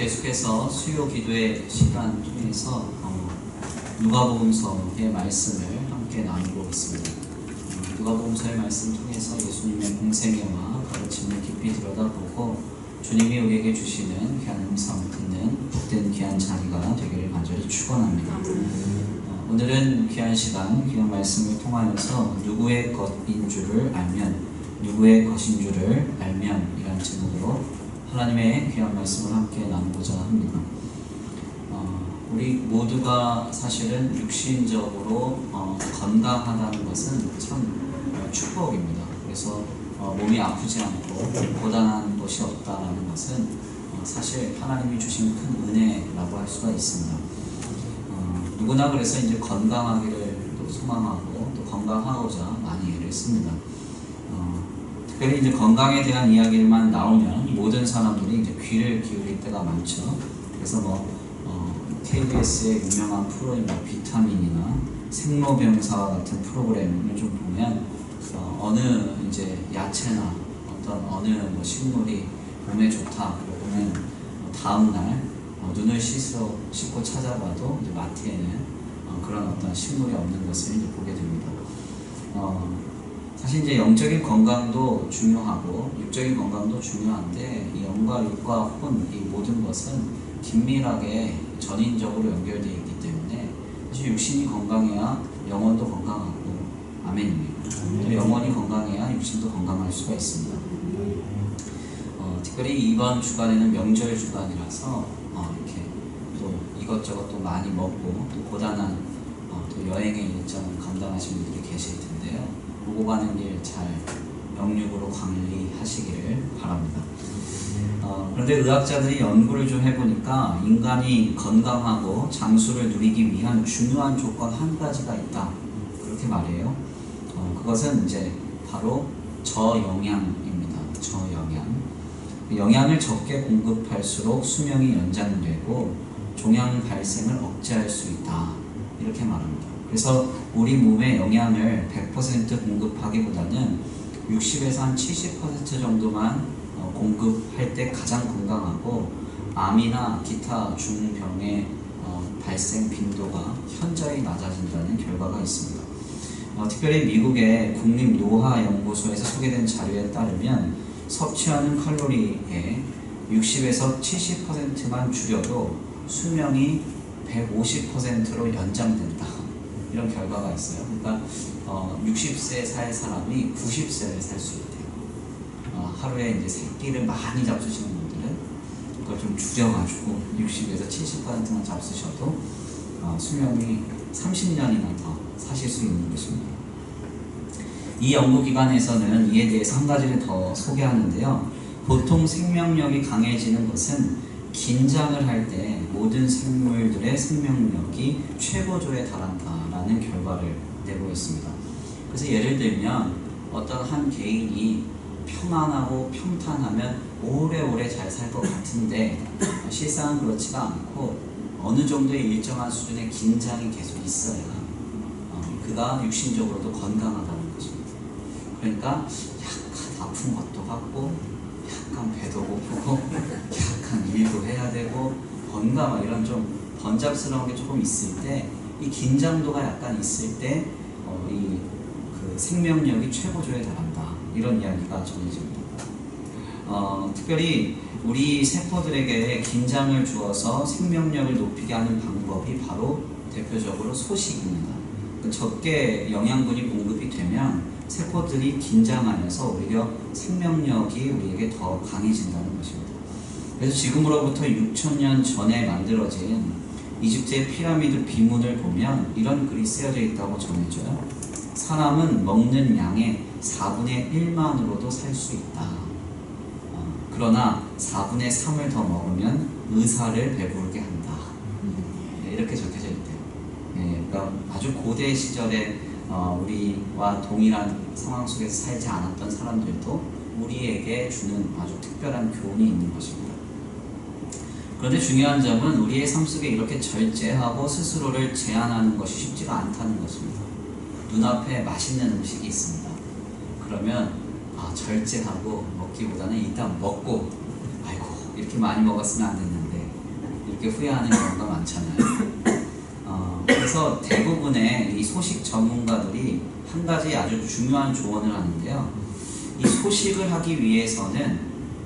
계속해서 수요 기도의 시간 통해서 누가복음서의 말씀을 함께 나누고 있습니다. 누가복음서의 말씀 통해서 예수님의 공생애와 가르침을 깊이 들여다보고 주님이 우리에게 주시는 귀한 음성 듣는 복된 귀한 자리가 되기를 간절히 축원합니다. 오늘은 귀한 시간, 귀한 말씀을 통하여서 누구의 것인 줄을 알면, 누구의 것인 줄을 알면 이란 제목으로 하나님의 귀한 말씀을 함께 나누고자 합니다. 우리 모두가 사실은 육신적으로 건강하다는 것은 참 축복입니다. 그래서 몸이 아프지 않고 고단한 것이 없다는 것은 사실 하나님이 주신 큰 은혜라고 할 수가 있습니다. 누구나 그래서 이제 건강하기를 또 소망하고 또 건강하고자 많이 애를 씁니다. 특별히 이제 건강에 대한 이야기만 나오면 모든 사람들이 이제 귀를 기울일 때가 많죠. 그래서 KBS의 유명한 프로인 비타민이나 생로병사와 같은 프로그램을 좀 보면 어느 이제 야채나 어떤 어느 식물이 몸에 좋다 그러면 다음 날 눈을 씻고 찾아봐도 이제 마트에는 그런 어떤 식물이 없는 것을 이제 보게 됩니다. 사실 이제 영적인 건강도 중요하고 육적인 건강도 중요한데 이 영과 육과 혼 이 모든 것은 긴밀하게 전인적으로 연결되어 있기 때문에 사실 육신이 건강해야 영혼도 건강하고 아멘입니다. 또 영혼이 건강해야 육신도 건강할 수가 있습니다. 특별히 이번 주간에는 명절 주간이라서 이렇게 또 이것저것 또 많이 먹고 또 고단한 또 여행의 일정을 감당하시는 분들이 계실 텐데요. 오고 가는 길 잘 영육으로 관리하시기를 바랍니다. 그런데 의학자들이 연구를 좀 해보니까 인간이 건강하고 장수를 누리기 위한 중요한 조건 한 가지가 있다. 그렇게 말해요. 그것은 이제 바로 저영양입니다. 저영양. 영양을 적게 공급할수록 수명이 연장되고 종양 발생을 억제할 수 있다. 이렇게 말합니다. 그래서 우리 몸에 영양을 100% 공급하기보다는 60에서 한 70% 정도만 공급할 때 가장 건강하고 암이나 기타 중병의 발생 빈도가 현저히 낮아진다는 결과가 있습니다. 특별히 미국의 국립노화연구소에서 소개된 자료에 따르면 섭취하는 칼로리의 60에서 70%만 줄여도 수명이 150%로 연장된다. 이런 결과가 있어요. 그러니까 60세 살 사람이 90세를 살 수 있대요. 하루에 이제 새끼를 많이 잡수시는 분들은 그걸 좀 줄여가지고 60에서 70%만 잡수셔도 수명이 30년이나 더 사실 수 있는 것입니다. 이 연구기관에서는 이에 대해서 한 가지를 더 소개하는데요. 보통 생명력이 강해지는 것은 긴장을 할 때 모든 생물들의 생명력이 최고조에 달한다라는 결과를 내고 있습니다. 그래서 예를 들면 어떤 한 개인이 평안하고 평탄하면 오래오래 잘 살 것 같은데 실상은 그렇지가 않고 어느 정도의 일정한 수준의 긴장이 계속 있어야 그가 육신적으로도 건강하다는 것입니다. 그러니까 약간 아픈 것도 같고 약간 배도 고프고 약간 일도 해야 되고 건강 이런 좀 번잡스러운 게 조금 있을 때 이 긴장도가 약간 있을 때 그 생명력이 최고조에 달한다. 이런 이야기가 전해집니다. 특별히 우리 세포들에게 긴장을 주어서 생명력을 높이게 하는 방법이 바로 대표적으로 소식입니다. 적게 영양분이 공급이 되면 세포들이 긴장하면서 오히려 생명력이 우리에게 더 강해진다는 것입니다. 그래서 지금으로부터 6,000년 전에 만들어진 이집트의 피라미드 비문을 보면 이런 글이 쓰여져 있다고 전해져요. 사람은 먹는 양의 4분의 1만으로도 살 수 있다. 그러나 4분의 3을 더 먹으면 의사를 배부르게 한다. 이렇게 적혀져 있대요. 그러니까 아주 고대 시절에 우리와 동일한 상황 속에서 살지 않았던 사람들도 우리에게 주는 아주 특별한 교훈이 있는 것입니다. 그런데 중요한 점은 우리의 삶 속에 이렇게 절제하고 스스로를 제한하는 것이 쉽지가 않다는 것입니다. 눈앞에 맛있는 음식이 있습니다. 그러면 절제하고 먹기보다는 일단 먹고 아이고 이렇게 많이 먹었으면 안 됐는데 그렇게 후회하는 경우가 많잖아요. 그래서 대부분의 이 소식 전문가들이 한 가지 아주 중요한 조언을 하는데요. 이 소식을 하기 위해서는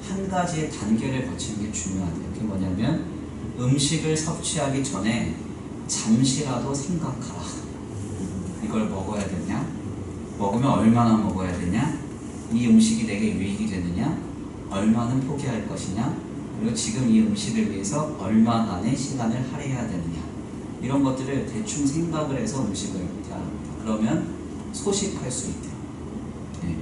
한 가지의 단계를 거치는 게 중요하대요. 그게 뭐냐면 음식을 섭취하기 전에 잠시라도 생각하라. 이걸 먹어야 되냐? 먹으면 얼마나 먹어야 되냐? 이 음식이 내게 유익이 되느냐? 얼마는 포기할 것이냐? 그리고 지금 이 음식을 위해서 얼마간의 시간을 할애해야 되느냐? 이런 것들을 대충 생각을 해서 음식을 대합니다. 그러면 소식할 수 있대요. 네.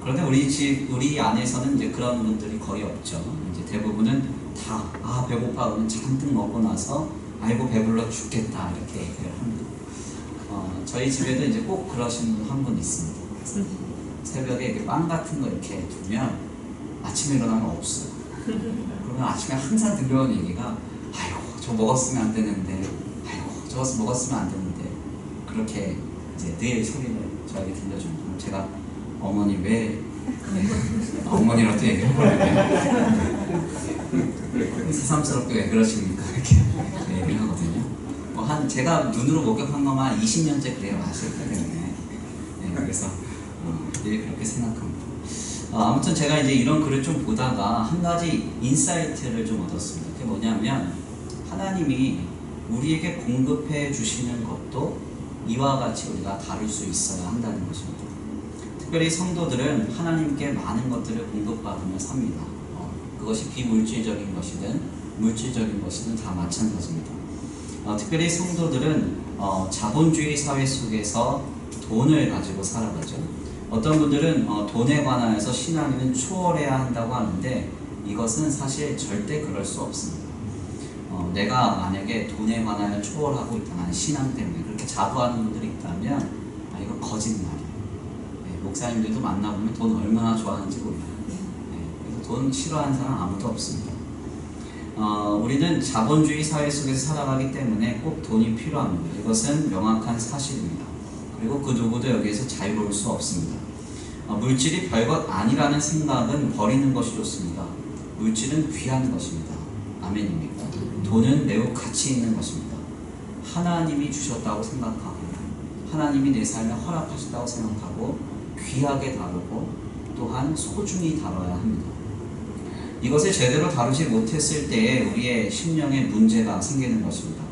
그런데 우리 안에서는 이제 그런 분들이 거의 없죠. 이제 대부분은 다 배고파 그러면 잔뜩 먹고 나서 아이고 배불러 죽겠다 이렇게 얘기를 합니다. 저희 집에도 이제 꼭 그러신 분 한 분 있습니다. 새벽에 이렇게 빵 같은 거 이렇게 두면 아침에 일어나면 없어요. 그러면 아침에 항상 들려오는 얘기가 아이고 저 먹었으면 안 되는데, 아이고 저거 먹었으면 안 되는데, 그렇게 이제 늘 소리를 저에게 들려줍니다. 제가 어머니 왜 어머니라고 얘기를 해보는데 새삼스럽게 왜 그러십니까 이렇게 얘기를 하거든요. 제가 눈으로 목격한 것만 20년째 그래요. 아시기 때문에. 그래서 늘 그렇게 생각합니다. 아무튼 제가 이제 이런 글을 좀 보다가 한 가지 인사이트를 좀 얻었습니다. 그게 뭐냐면 하나님이 우리에게 공급해 주시는 것도 이와 같이 우리가 다룰 수 있어야 한다는 것입니다. 특별히 성도들은 하나님께 많은 것들을 공급받으며 삽니다. 그것이 비물질적인 것이든 물질적인 것이든 다 마찬가지입니다. 특별히 성도들은 자본주의 사회 속에서 돈을 가지고 살아가죠. 어떤 분들은 돈에 관하여서 신앙인은 초월해야 한다고 하는데 이것은 사실 절대 그럴 수 없습니다. 내가 만약에 돈에 관하여 초월하고 있다는 신앙 때문에 그렇게 자부하는 분들이 있다면 이거 거짓말이에요. 목사님들도 만나보면 돈 얼마나 좋아하는지 몰라요. 그래서 돈 싫어하는 사람 아무도 없습니다. 우리는 자본주의 사회 속에서 살아가기 때문에 꼭 돈이 필요합니다. 이것은 명확한 사실입니다. 그리고 그 누구도 여기에서 자유로울 수 없습니다. 물질이 별것 아니라는 생각은 버리는 것이 좋습니다. 물질은 귀한 것입니다. 아멘입니까? 돈은 매우 가치 있는 것입니다. 하나님이 주셨다고 생각하고 하나님이 내 삶에 허락하셨다고 생각하고 귀하게 다루고 또한 소중히 다뤄야 합니다. 이것을 제대로 다루지 못했을 때에 우리의 심령에 문제가 생기는 것입니다.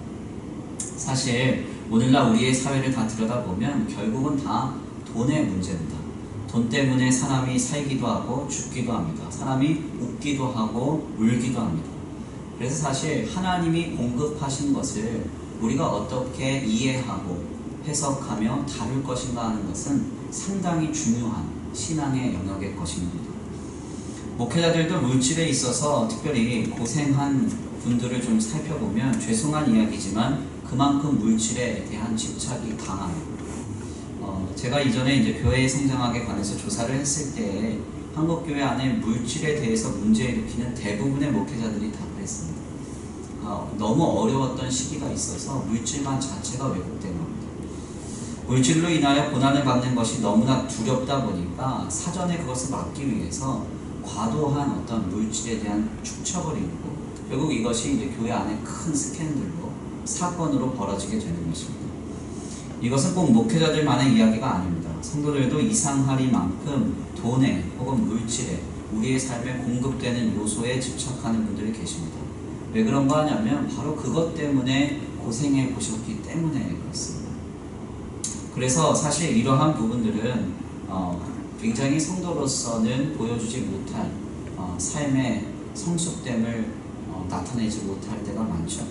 사실 오늘날 우리의 사회를 다 들여다보면 결국은 다 돈의 문제입니다. 돈 때문에 사람이 살기도 하고 죽기도 합니다. 사람이 웃기도 하고 울기도 합니다. 그래서 사실 하나님이 공급하신 것을 우리가 어떻게 이해하고 해석하며 다룰 것인가 하는 것은 상당히 중요한 신앙의 영역의 것입니다. 목회자들도 물질에 있어서 특별히 고생한 분들을 좀 살펴보면 죄송한 이야기지만 그만큼 물질에 대한 집착이 강합니다. 제가 이전에 이제 교회의 성장학에 관해서 조사를 했을 때 한국교회 안에 물질에 대해서 문제 일으키는 대부분의 목회자들이 다 그랬습니다. 너무 어려웠던 시기가 있어서 물질만 자체가 왜곡된 겁니다. 물질로 인하여 고난을 받는 것이 너무나 두렵다 보니까 사전에 그것을 막기 위해서 과도한 어떤 물질에 대한 축척을 입고 결국 이것이 이제 교회 안에 큰 스캔들로 사건으로 벌어지게 되는 것입니다. 이것은 꼭 목회자들만의 이야기가 아닙니다. 성도들도 이상하리만큼 돈에 혹은 물질에 우리의 삶에 공급되는 요소에 집착하는 분들이 계십니다. 왜 그런가 하냐면 바로 그것 때문에 고생해 보셨기 때문에 그렇습니다. 그래서 사실 이러한 부분들은 굉장히 성도로서는 보여주지 못할 삶의 성숙됨을 나타내지 못할 때가 많죠.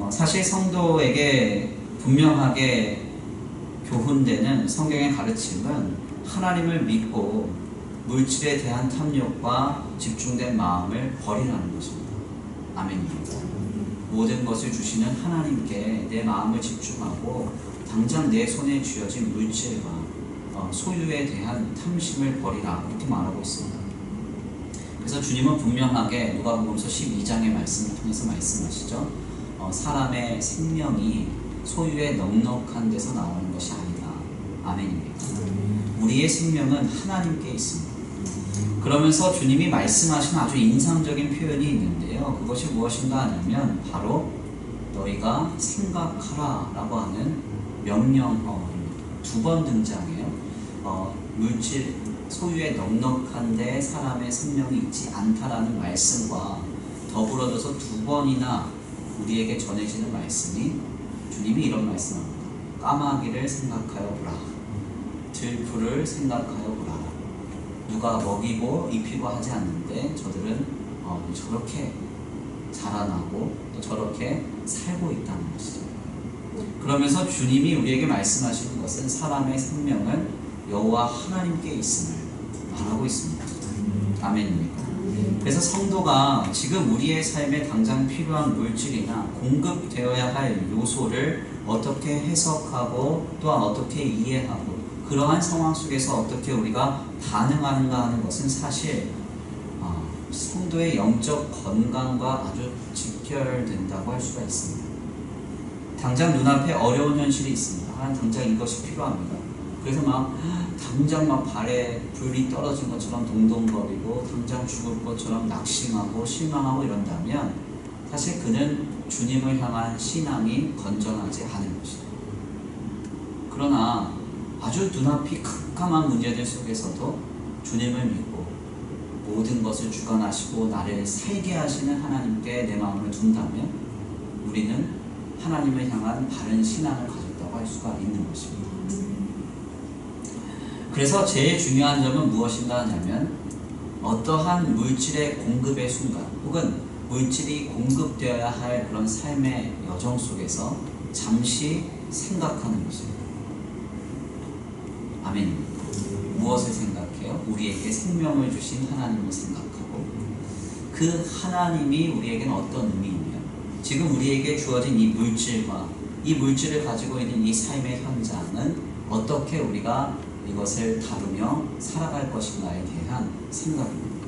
사실 성도에게 분명하게 교훈되는 성경의 가르침은 하나님을 믿고 물질에 대한 탐욕과 집중된 마음을 버리라는 것입니다. 아멘입니다. 모든 것을 주시는 하나님께 내 마음을 집중하고 당장 내 손에 쥐어진 물질과 소유에 대한 탐심을 버리라 이렇게 말하고 있습니다. 그래서 주님은 분명하게 누가복음서 12장의 말씀을 통해서 말씀하시죠. 사람의 생명이 소유에 넉넉한 데서 나오는 것이 아니다. 아멘입니다. 우리의 생명은 하나님께 있습니다. 그러면서 주님이 말씀하신 아주 인상적인 표현이 있는데요. 그것이 무엇인가 하냐면 바로 너희가 생각하라 라고 하는 명령어입니다. 두 번 등장해요. 물질 소유에 넉넉한데 사람의 생명이 있지 않다라는 말씀과 더불어져서 두 번이나 우리에게 전해지는 말씀이 주님이 이런 말씀합니다. 까마귀를 생각하여 보라. 들풀을 생각하여 보라. 누가 먹이고 입히고 하지 않는데 저들은 저렇게 자라나고 또 저렇게 살고 있다는 것이죠. 그러면서 주님이 우리에게 말씀하시는 것은 사람의 생명은 여호와 하나님께 있음을 말하고 있습니다. 아멘입니까? 그래서 성도가 지금 우리의 삶에 당장 필요한 물질이나 공급되어야 할 요소를 어떻게 해석하고 또한 어떻게 이해하고 그러한 상황 속에서 어떻게 우리가 반응하는가 하는 것은 사실 성도의 영적 건강과 아주 직결된다고 할 수가 있습니다. 당장 눈앞에 어려운 현실이 있습니다. 당장 이것이 필요합니다. 그래서 당장 발에 불이 떨어진 것처럼 동동거리고 당장 죽을 것처럼 낙심하고 실망하고 이런다면 사실 그는 주님을 향한 신앙이 건전하지 않은 것이죠. 그러나 아주 눈앞이 캄캄한 문제들 속에서도 주님을 믿고 모든 것을 주관하시고 나를 살게 하시는 하나님께 내 마음을 둔다면 우리는 하나님을 향한 바른 신앙을 가졌다고 할 수가 있는 것입니다. 그래서 제일 중요한 점은 무엇인가 하냐면 어떠한 물질의 공급의 순간 혹은 물질이 공급되어야 할 그런 삶의 여정 속에서 잠시 생각하는 것입니다. 아멘입니다. 무엇을 생각해요? 우리에게 생명을 주신 하나님을 생각하고 그 하나님이 우리에게는 어떤 의미이며 지금 우리에게 주어진 이 물질과 이 물질을 가지고 있는 이 삶의 현장은 어떻게 우리가 이것을 다루며 살아갈 것인가에 대한 생각입니다.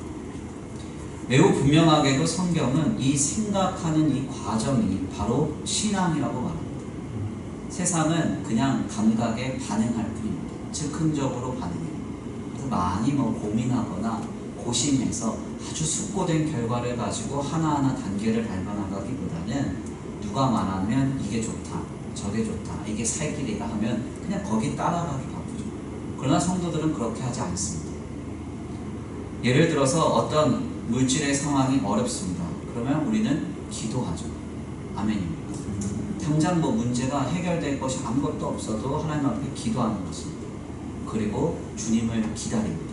매우 분명하게도 성경은 이 생각하는 이 과정이 바로 신앙이라고 말합니다. 세상은 그냥 감각에 반응할 뿐입니다. 즉흥적으로 반응해요. 그래서 많이 고민하거나 고심해서 아주 숙고된 결과를 가지고 하나하나 단계를 밟아나가기보다는 누가 말하면 이게 좋다, 저게 좋다, 이게 살 길이다 하면 그냥 거기 따라가기 바쁘죠. 그러나 성도들은 그렇게 하지 않습니다. 예를 들어서 어떤 물질의 상황이 어렵습니다. 그러면 우리는 기도하죠. 아멘입니다. 당장 문제가 해결될 것이 아무것도 없어도 하나님 앞에 기도하는 것입니다. 그리고 주님을 기다립니다.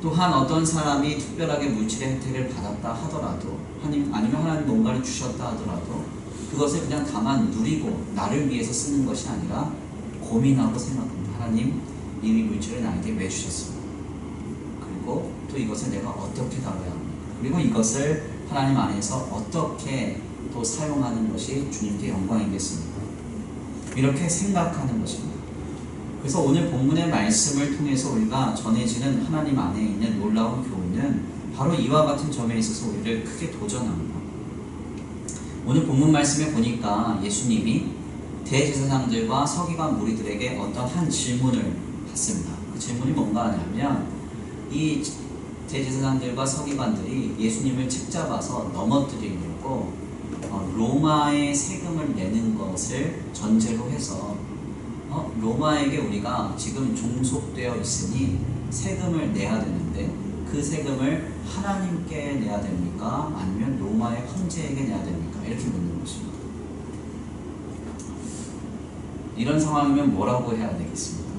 또한 어떤 사람이 특별하게 물질의 혜택을 받았다 하더라도 아니면 하나님 뭔가를 주셨다 하더라도 그것을 그냥 다만 누리고 나를 위해서 쓰는 것이 아니라 고민하고 생각합니다. 하나님 이 물질을 나에게 왜 주셨습니까? 그리고 또 이것을 내가 어떻게 다뤄야 합니까? 그리고 이것을 하나님 안에서 어떻게 또 사용하는 것이 주님께 영광이겠습니까? 이렇게 생각하는 것입니다. 그래서 오늘 본문의 말씀을 통해서 우리가 전해지는 하나님 안에 있는 놀라운 교훈은 바로 이와 같은 점에 있어서 우리를 크게 도전합니다. 오늘 본문 말씀에 보니까 예수님이 대제사장들과 서기관 무리들에게 어떤 한 질문을 받습니다. 그 질문이 뭔가 하냐면 이 대제사장들과 서기관들이 예수님을 책잡아서 넘어뜨리려고 로마의 세금을 내는 것을 전제로 해서 로마에게 우리가 지금 종속되어 있으니 세금을 내야 되는데 그 세금을 하나님께 내야 됩니까? 아니면 로마의 황제에게 내야 됩니까? 이렇게 묻는 것입니다. 이런 상황이면 뭐라고 해야 되겠습니까?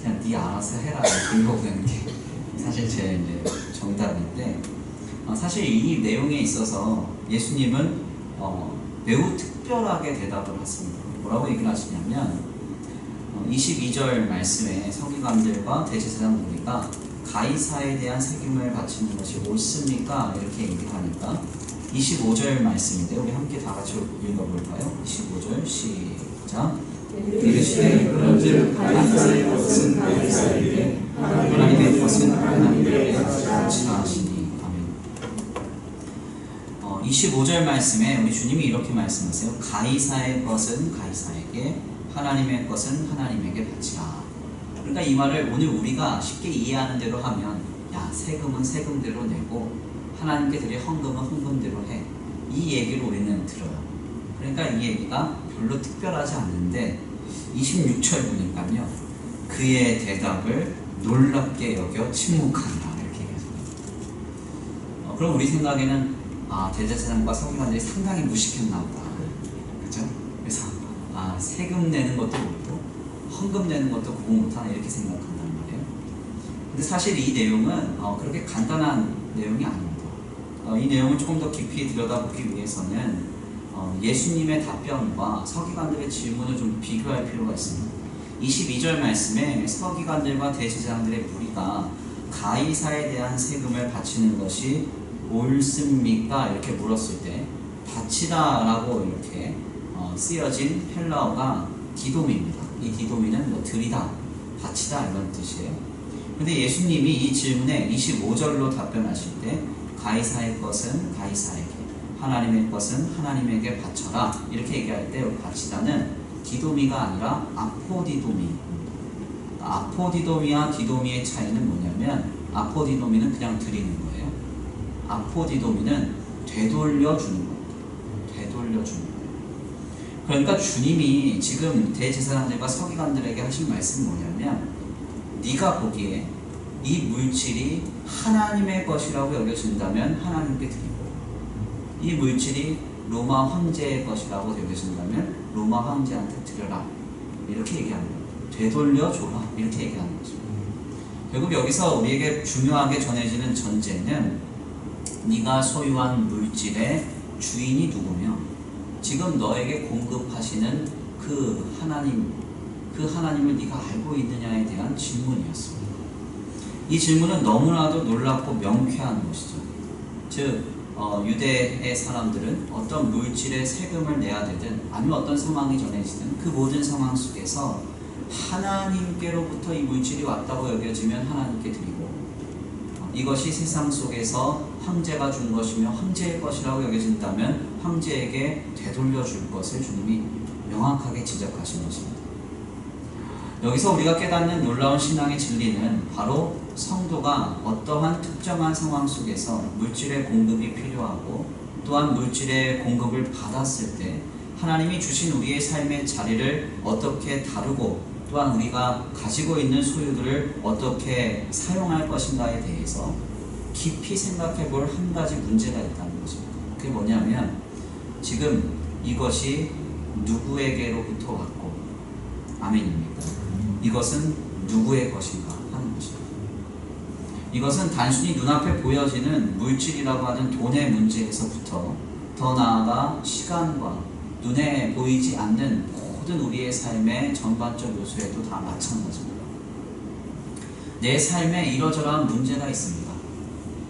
그냥 네 알아서 해라 이러는 게 사실 제 정답인데 사실 이 내용에 있어서 예수님은 매우 특별하게 대답을 했습니다. 뭐라고 얘기를 하시냐면 22절 말씀에 서기관들과 대제사장 무리가 가이사에 대한 세금을 바치는 것이 옳습니까? 이렇게 얘기하니까 25절 말씀인데 우리 함께 다 같이 읽어볼까요? 25절 시작. 이르시되 그런즉 가이사의 것은 가이사에게 하나님의 것은 하나님께 바치라 하시니. 아멘. 25절 말씀에 우리 주님이 이렇게 말씀하세요. 가이사의 것은 가이사에게 하나님의 것은 하나님에게 바치라. 그러니까 이 말을 오늘 우리가 쉽게 이해하는 대로 하면, 야, 세금은 세금대로 내고 하나님께 드릴 헌금은 헌금대로 해, 이 얘기를 우리는 들어요. 그러니까 이 얘기가 별로 특별하지 않는데 26절 보니까요, 그의 대답을 놀랍게 여겨 침묵한다, 이렇게 얘기했습니다. 그럼 우리 생각에는 대제사장과 서기관들이 상당히 무식했나 보다, 그죠? 그래서 세금 내는 것도 모르고 헌금 내는 것도 구분 못하나, 이렇게 생각한단 말이에요. 근데 사실 이 내용은 그렇게 간단한 내용이 아닙니다. 이 내용을 조금 더 깊이 들여다보기 위해서는 예수님의 답변과 서기관들의 질문을 좀 비교할 필요가 있습니다. 22절 말씀에 서기관들과 대제사장들의 무리가 가이사에 대한 세금을 바치는 것이 옳습니까? 이렇게 물었을 때 바치다 라고 이렇게 쓰여진 헬라어가 디도미입니다. 이 디도미는 뭐 드리다, 바치다 이런 뜻이에요. 근데 예수님이 이 질문에 25절로 답변하실 때 가이사의 것은 가이사에게, 하나님의 것은 하나님에게 바쳐라, 이렇게 얘기할 때 바치다는 디도미가 아니라 아포디도미. 아포디도미와 디도미의 차이는 뭐냐면, 아포디도미는 그냥 드리는 거예요. 아포디도미는 되돌려 주는 겁니다. 되돌려 주는 거예요. 그러니까 주님이 지금 대제사장들과 서기관들에게 하신 말씀이 뭐냐면, 네가 보기에 이 물질이 하나님의 것이라고 여겨진다면 하나님께 드리고, 이 물질이 로마 황제의 것이라고 여겨진다면 로마 황제한테 드려라, 이렇게 얘기하는 거예요. 되돌려줘라, 이렇게 얘기하는 거죠. 결국 여기서 우리에게 중요하게 전해지는 전제는, 네가 소유한 물질의 주인이 누구며 지금 너에게 공급하시는 그 하나님을 네가 알고 있느냐에 대한 질문이었습니다. 이 질문은 너무나도 놀랍고 명쾌한 것이죠. 즉 유대의 사람들은 어떤 물질의 세금을 내야 되든 아니면 어떤 상황이 전해지든 그 모든 상황 속에서 하나님께로부터 이 물질이 왔다고 여겨지면 하나님께 드리고, 이것이 세상 속에서 황제가 준 것이며 황제의 것이라고 여겨진다면 황제에게 되돌려 줄 것을 주님이 명확하게 지적하신 것입니다. 여기서 우리가 깨닫는 놀라운 신앙의 진리는 바로 성도가 어떠한 특정한 상황 속에서 물질의 공급이 필요하고 또한 물질의 공급을 받았을 때 하나님이 주신 우리의 삶의 자리를 어떻게 다루고 또한 우리가 가지고 있는 소유들을 어떻게 사용할 것인가에 대해서 깊이 생각해 볼 한 가지 문제가 있다는 것입니다. 그게 뭐냐면, 지금 이것이 누구에게로부터 왔고, 아멘입니까? 이것은 누구의 것인가 하는 것입니다. 이것은 단순히 눈앞에 보여지는 물질이라고 하는 돈의 문제에서부터 더 나아가 시간과 눈에 보이지 않는 모든 우리의 삶의 전반적 요소에도 다 마찬가지입니다. 내 삶에 이러저러한 문제가 있습니다.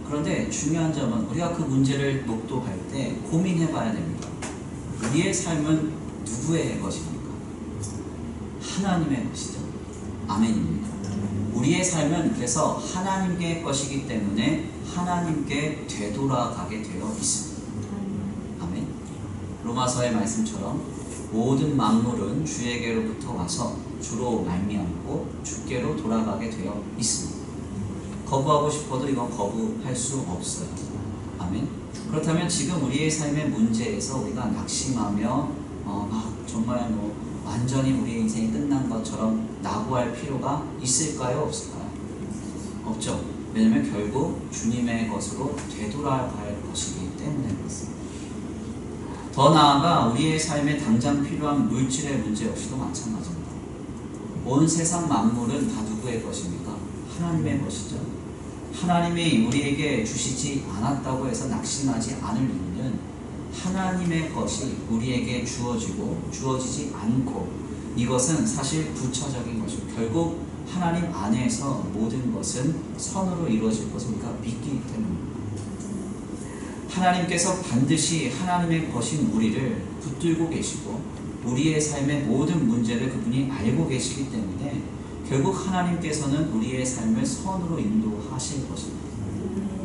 그런데 중요한 점은 우리가 그 문제를 목도할 때 고민해 봐야 됩니다. 우리의 삶은 누구의 것입니까? 하나님의 것이죠. 아멘입니다. 우리의 삶은 그래서 하나님의 것이기 때문에 하나님께 되돌아가게 되어 있습니다. 아멘. 로마서의 말씀처럼 모든 만물은 주에게로부터 와서 주로 말미암고 주께로 돌아가게 되어 있습니다. 거부하고 싶어도 이건 거부할 수 없어요. 아멘. 그렇다면 지금 우리의 삶의 문제에서 우리가 낙심하며 정말 완전히 우리의 인생이 끝난 것처럼 낙오할 필요가 있을까요? 없을까요? 없죠. 왜냐하면 결국 주님의 것으로 되돌아갈 것이기 때문에 그렇습니다. 더 나아가 우리의 삶에 당장 필요한 물질의 문제 역시도 마찬가지입니다. 온 세상 만물은 다 누구의 것입니까? 하나님의 것이죠. 하나님이 우리에게 주시지 않았다고 해서 낙심하지 않을 이유는 하나님의 것이 우리에게 주어지지 않고, 이것은 사실 부차적인 것이고 결국 하나님 안에서 모든 것은 선으로 이루어질 것을 우리가 믿기 때문입니다. 하나님께서 반드시 하나님의 것인 우리를 붙들고 계시고 우리의 삶의 모든 문제를 그분이 알고 계시기 때문에 결국 하나님께서는 우리의 삶을 선으로 인도하실 것입니다.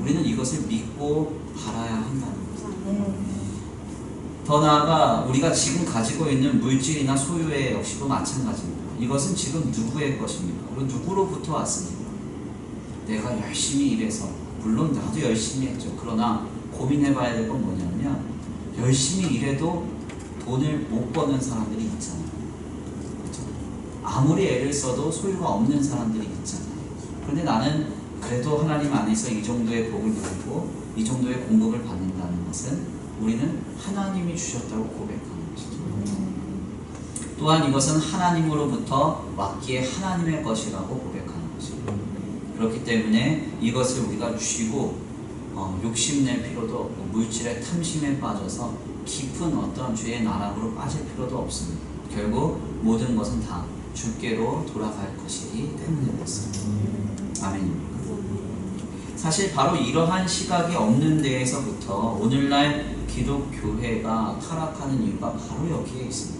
우리는 이것을 믿고 바라야 한다는 것입니다. 더 나아가 우리가 지금 가지고 있는 물질이나 소유의 역시도 마찬가지입니다. 이것은 지금 누구의 것입니까? 그리고 누구로부터 왔습니까? 내가 열심히 일해서, 물론 나도 열심히 했죠. 그러나 고민해봐야 될 건 뭐냐면 열심히 일해도 돈을 못 버는 사람들이 있잖아요. 그렇죠? 아무리 애를 써도 소유가 없는 사람들이 있잖아요. 그런데 나는 그래도 하나님 안에서 이 정도의 복을 누리고 이 정도의 공급을 받는다는 것은 우리는 하나님이 주셨다고 고백하는 것이죠. 또한 이것은 하나님으로부터 왔기에 하나님의 것이라고 고백하는 것입니다. 그렇기 때문에 이것을 우리가 쥐고 욕심낼 필요도 없고 물질의 탐심에 빠져서 깊은 어떤 죄의 나락으로 빠질 필요도 없습니다. 결국 모든 것은 다 주께로 돌아갈 것이기 때문에 그렇습니다. 아멘입니다. 사실 바로 이러한 시각이 없는 데에서부터 오늘날 기독교회가 타락하는 이유가 바로 여기에 있습니다.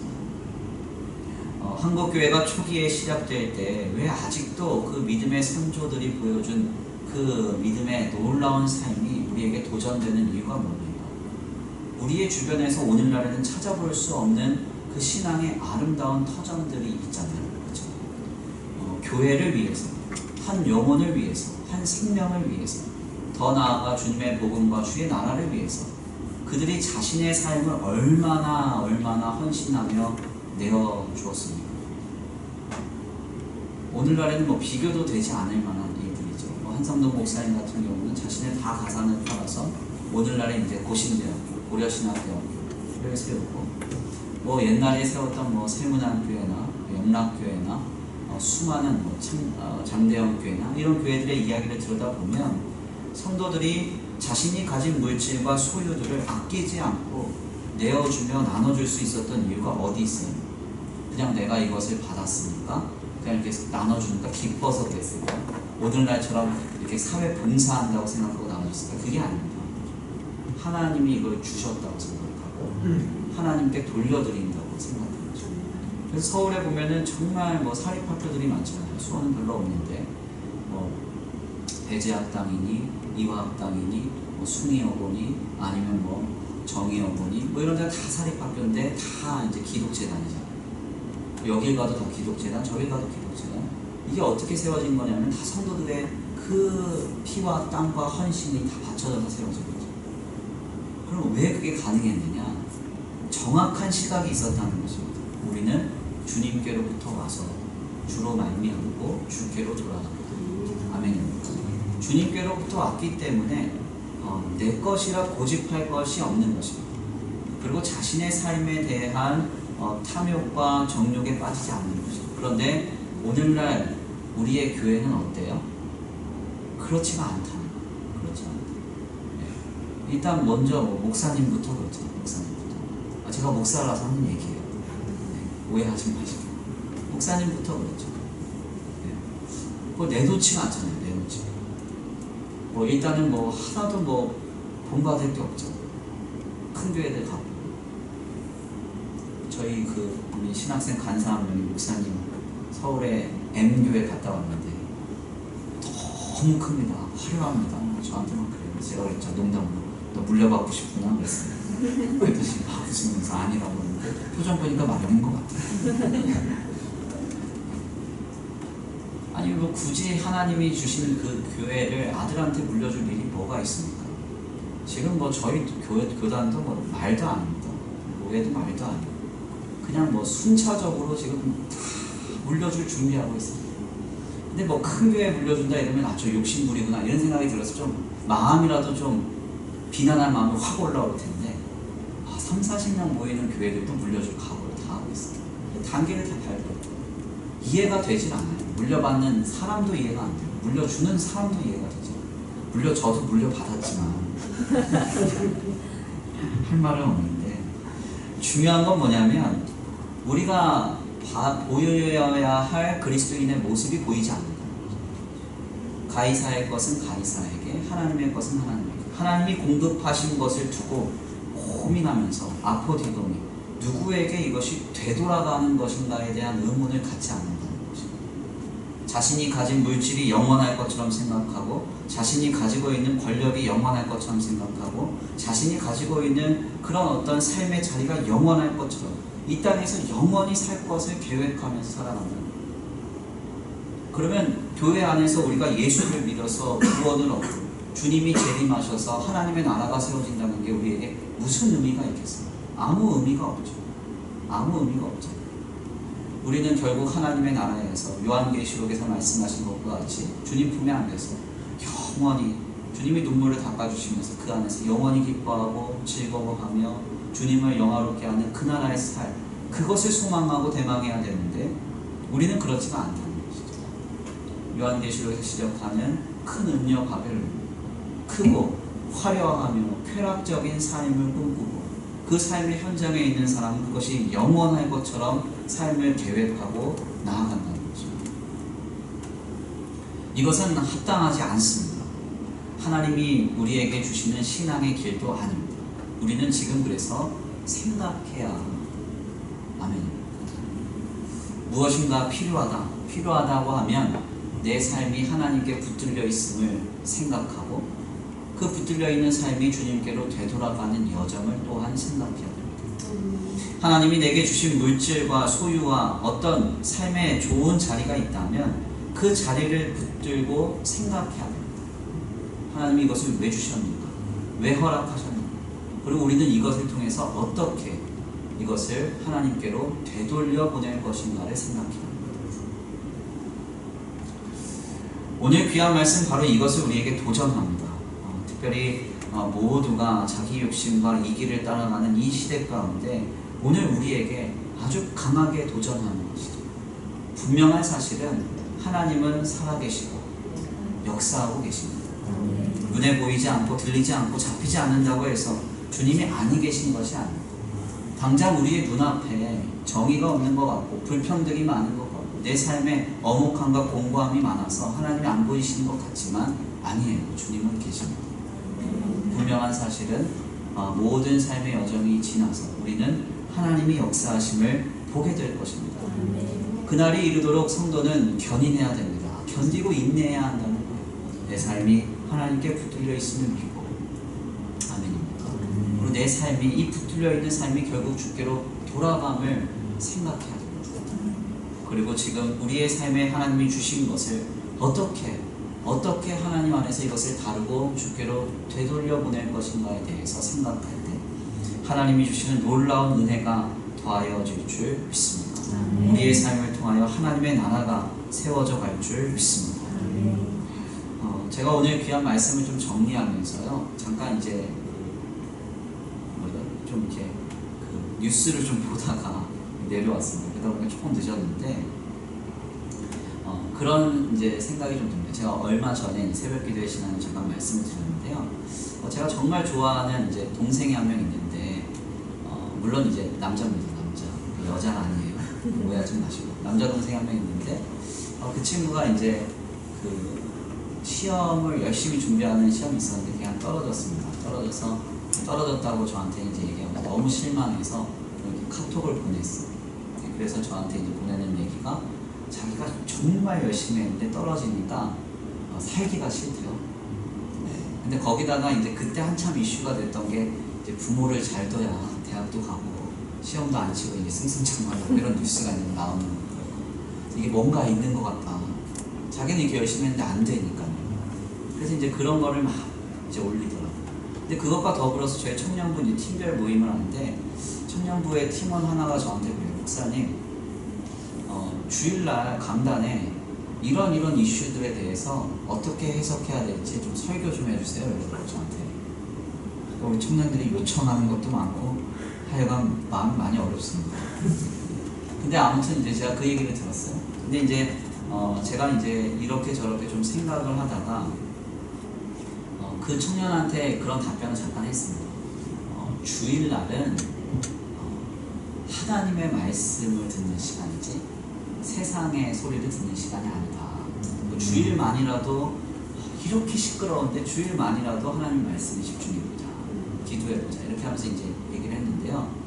한국교회가 초기에 시작될 때 왜 아직도 그 믿음의 선조들이 보여준 그 믿음의 놀라운 삶이 우리에게 도전되는 이유가 뭡니까? 우리의 주변에서 오늘날에는 찾아볼 수 없는 그 신앙의 아름다운 터전들이 있잖아요. 그렇죠? 교회를 위해서, 한 영혼을 위해서, 한 생명을 위해서, 더 나아가 주님의 복음과 주의 나라를 위해서 그들이 자신의 삶을 얼마나 헌신하며 내어주었습니까? 오늘날에는 뭐 비교도 되지 않을 만한 일들이죠. 한성동 목사님 같은 경우는 자신의 다 가산을 팔아서 오늘날에 이제 고신대학교, 고려신학대학교를 세우고, 뭐 옛날에 세웠던 뭐 세문안교회나 영락교회나 수많은 뭐 장대영교회나 이런 교회들의 이야기를 들여다보면 성도들이 자신이 가진 물질과 소유들을 아끼지 않고 내어주며 나눠줄 수 있었던 이유가 어디 있어요? 그냥 내가 이것을 받았으니까 그냥 이렇게 나눠주니까 기뻐서 그랬을까? 오늘날처럼 이렇게 사회 봉사한다고 생각하고 나눠줬을까? 그게 아닙니다. 하나님이 이걸 주셨다고 생각하고 하나님께 돌려드린다고 생각하죠. 그래서 서울에 보면은 정말 뭐 사립학교들이 많잖아요. 수원은 별로 없는데 뭐 배재학당이니 이화학당이니 뭐 숭의여고니 아니면 뭐 정의여고니 뭐 이런 데가 다 사립학교인데 다 이제 기독재단이잖아요. 여길 가도 다 기독재단, 저길 가도 기독재단. 이게 어떻게 세워진 거냐면 다 성도들의 그 피와 땀과 헌신이 다 바쳐져서 세워진 거죠. 그럼 왜 그게 가능했느냐? 정확한 시각이 있었다는 것입니다. 우리는 주님께로부터 와서 주로 말미암고 주께로 돌아갑니다. 아멘입니다. 주님께로부터 왔기 때문에 내 것이라 고집할 것이 없는 것입니다. 그리고 자신의 삶에 대한 탐욕과 정욕에 빠지지 않는 것입니다. 그런데 오늘날 우리의 교회는 어때요? 그렇지가 않다는 거예요. 그렇지 않다. 네. 일단 먼저 목사님부터 그렇죠. 목사님부터. 제가 목사라서 하는 얘기예요. 네. 오해하지 마시고. 목사님부터 그렇죠. 네. 그걸 내놓지가 않잖아요. 내놓지. 뭐 일단은 뭐 하나도 뭐 본받을 게 없죠. 큰 교회들 가고. 저희 우리 신학생 간사 한 명이 목사님 서울에 M교회 갔다 왔는데 너무 큽니다. 화려합니다. 저한테만 그래요. 제가 그랬죠. 농담으로. 너 물려받고 싶구나 그랬어요. 그랬더니 막 웃으면서 아니라고 하는데 표정 보니까 마음인 것 같아요. 아니 뭐 굳이 하나님이 주신 그 교회를 아들한테 물려줄 일이 뭐가 있습니까? 지금 뭐 저희 교단도 뭐 말도 아닙니다. 교회도 말도 아니고 그냥 뭐 순차적으로 지금 다 물려줄 준비하고 있습니다. 근데 뭐 큰 교회 물려준다 이러면 저 욕심부리구나 이런 생각이 들어서 좀 마음이라도 좀 비난할 마음이 확 올라올 텐데 3, 40명 모이는 교회들도 물려줄 각오를 다 하고 있습니다. 단계를 다 밟고 이해가 되질 않아요. 물려받는 사람도 이해가 안 돼요. 물려주는 사람도 이해가 되죠. 저도 물려받았지만 할 말은 없는데 중요한 건 뭐냐면 우리가 보여야 할 그리스도인의 모습이 보이지 않는다는 거죠. 가이사의 것은 가이사에게, 하나님의 것은 하나님에게. 하나님이 공급하신 것을 두고 고민하면서 아포디도미, 누구에게 이것이 되돌아가는 것인가에 대한 의문을 갖지 않는다는 것입니다. 자신이 가진 물질이 영원할 것처럼 생각하고, 자신이 가지고 있는 권력이 영원할 것처럼 생각하고, 자신이 가지고 있는 그런 어떤 삶의 자리가 영원할 것처럼 이 땅에서 영원히 살 것을 계획하면서 살아간다. 그러면 교회 안에서 우리가 예수를 믿어서 구원을 얻고 주님이 재림하셔서 하나님의 나라가 세워진다는 게 우리에게 무슨 의미가 있겠어요? 아무 의미가 없죠. 아무 의미가 없죠. 우리는 결국 하나님의 나라에서 요한계시록에서 말씀하신 것과 같이 주님 품에 안겨서 영원히 주님이 눈물을 닦아주시면서 그 안에서 영원히 기뻐하고 즐거워하며 주님을 영화롭게 하는 그 나라의 살, 그것을 소망하고 대망해야 되는데 우리는 그렇지가 않다는 것이죠. 요한계시록에서 시작하는 큰 음녀 바벨론, 크고 화려하며 쾌락적인 삶을 꿈꾸고 그 삶의 현장에 있는 사람은 그것이 영원할 것처럼 삶을 계획하고 나아간다는 거죠. 이것은 합당하지 않습니다. 하나님이 우리에게 주시는 신앙의 길도 아닙니다. 우리는 지금 그래서 생각해야 아멘입니다. 무엇인가 필요하다고 하면 내 삶이 하나님께 붙들려 있음을 생각하고 그 붙들려 있는 삶이 주님께로 되돌아가는 여정을 또한 생각해야 됩니다. 하나님이 내게 주신 물질과 소유와 어떤 삶의 좋은 자리가 있다면 그 자리를 붙들고 생각해야 됩니다. 하나님이 이것을 왜 주셨는가? 왜 허락하셨는가? 그리고 우리는 이것을 통해서 어떻게 이것을 하나님께로 되돌려 보낼 것인가를 생각해야 합니다. 오늘 귀한 말씀 바로 이것을 우리에게 도전합니다. 특별히 모두가 자기 욕심과 이기를 따라가는 이 시대 가운데 오늘 우리에게 아주 강하게 도전하는 것이죠. 분명한 사실은 하나님은 살아계시고 역사하고 계십니다. 눈에 보이지 않고 들리지 않고 잡히지 않는다고 해서 주님이 아니 계신 것이 아닙니다. 당장 우리의 눈앞에 정의가 없는 것 같고 불평등이 많은 것 같고 내 삶에 어목함과 공고함이 많아서 하나님이 안 보이시는 것 같지만 아니에요. 주님은 계십니다. 분명한 사실은 모든 삶의 여정이 지나서 우리는 하나님이 역사하심을 보게 될 것입니다. 그날이 이르도록 성도는 견인해야 됩니다. 견디고 인내해야 한다는 거예요. 내 삶이 하나님께 붙들려 있음을 믿고 아멘입니다. 그리고 내 삶이 이 붙들려 있는 삶이 결국 주께로 돌아감을 생각해야 됩니다. 그리고 지금 우리의 삶에 하나님이 주신 것을 어떻게 하나님 안에서 이것을 다루고 주께로 되돌려 보낼 것인가에 대해서 생각할 때 하나님이 주시는 놀라운 은혜가 더하여질 줄 믿습니다. 우리의 삶을 통하여 하나님의 나라가 세워져 갈 줄 믿습니다. 제가 오늘 귀한 말씀을 좀 정리하면서요, 잠깐 이제 좀 이렇게 그 뉴스를 좀 보다가 내려왔습니다. 그러다 보니까 조금 늦었는데 그런 이제 생각이 좀 듭니다. 제가 얼마 전에 새벽 기도회 신앙을 잠깐 말씀을 드렸는데요. 제가 정말 좋아하는 이제 동생이 한 명 있는데 물론 이제 남자입니다. 여자가 아니에요. 오해하지 마시고 남자 동생이 한 명 있는데 그 친구가 이제 그 시험을 열심히 준비하는 시험이 있었는데 그냥 떨어졌습니다. 떨어졌다고 저한테 이제 얘기하고 너무 실망해서 카톡을 보냈어요. 그래서 저한테 이제 보내는 얘기가 자기가 정말 열심히 했는데 떨어지니까 살기가 싫대요. 근데 거기다가 이제 그때 한참 이슈가 됐던 게 이제 부모를 잘 둬야 대학도 가고 시험도 안 치고 이제 승승장구하고 이런 뉴스가 나오는 거예요. 이게 뭔가 있는 것 같다. 자기는 이렇게 열심히 했는데 안 되니까요. 그래서 이제 그런 거를 막 이제 올리더라고요. 근데 그것과 더불어서 저희 청년부 이제 팀별 모임을 하는데 청년부의 팀원 하나가 저한테 그래요. 목사님, 주일날 강단에 이런 이슈들에 대해서 어떻게 해석해야 될지 좀 설교 좀 해주세요. 이러더라고요, 저한테. 우리 청년들이 요청하는 것도 많고 하여간 마음이 많이 어렵습니다. 근데 아무튼 이제 제가 그 얘기를 들었어요. 근데 이제 제가 이제 이렇게 저렇게 좀 생각을 하다가 그 청년한테 그런 답변을 잠깐 했습니다. 주일날은 하나님의 말씀을 듣는 시간이지 세상의 소리를 듣는 시간이 아니다. 주일만이라도 이렇게 시끄러운데 주일만이라도 하나님 말씀에 집중해보자, 기도해보자 이렇게 하면서 이제 얘기를 했는데요.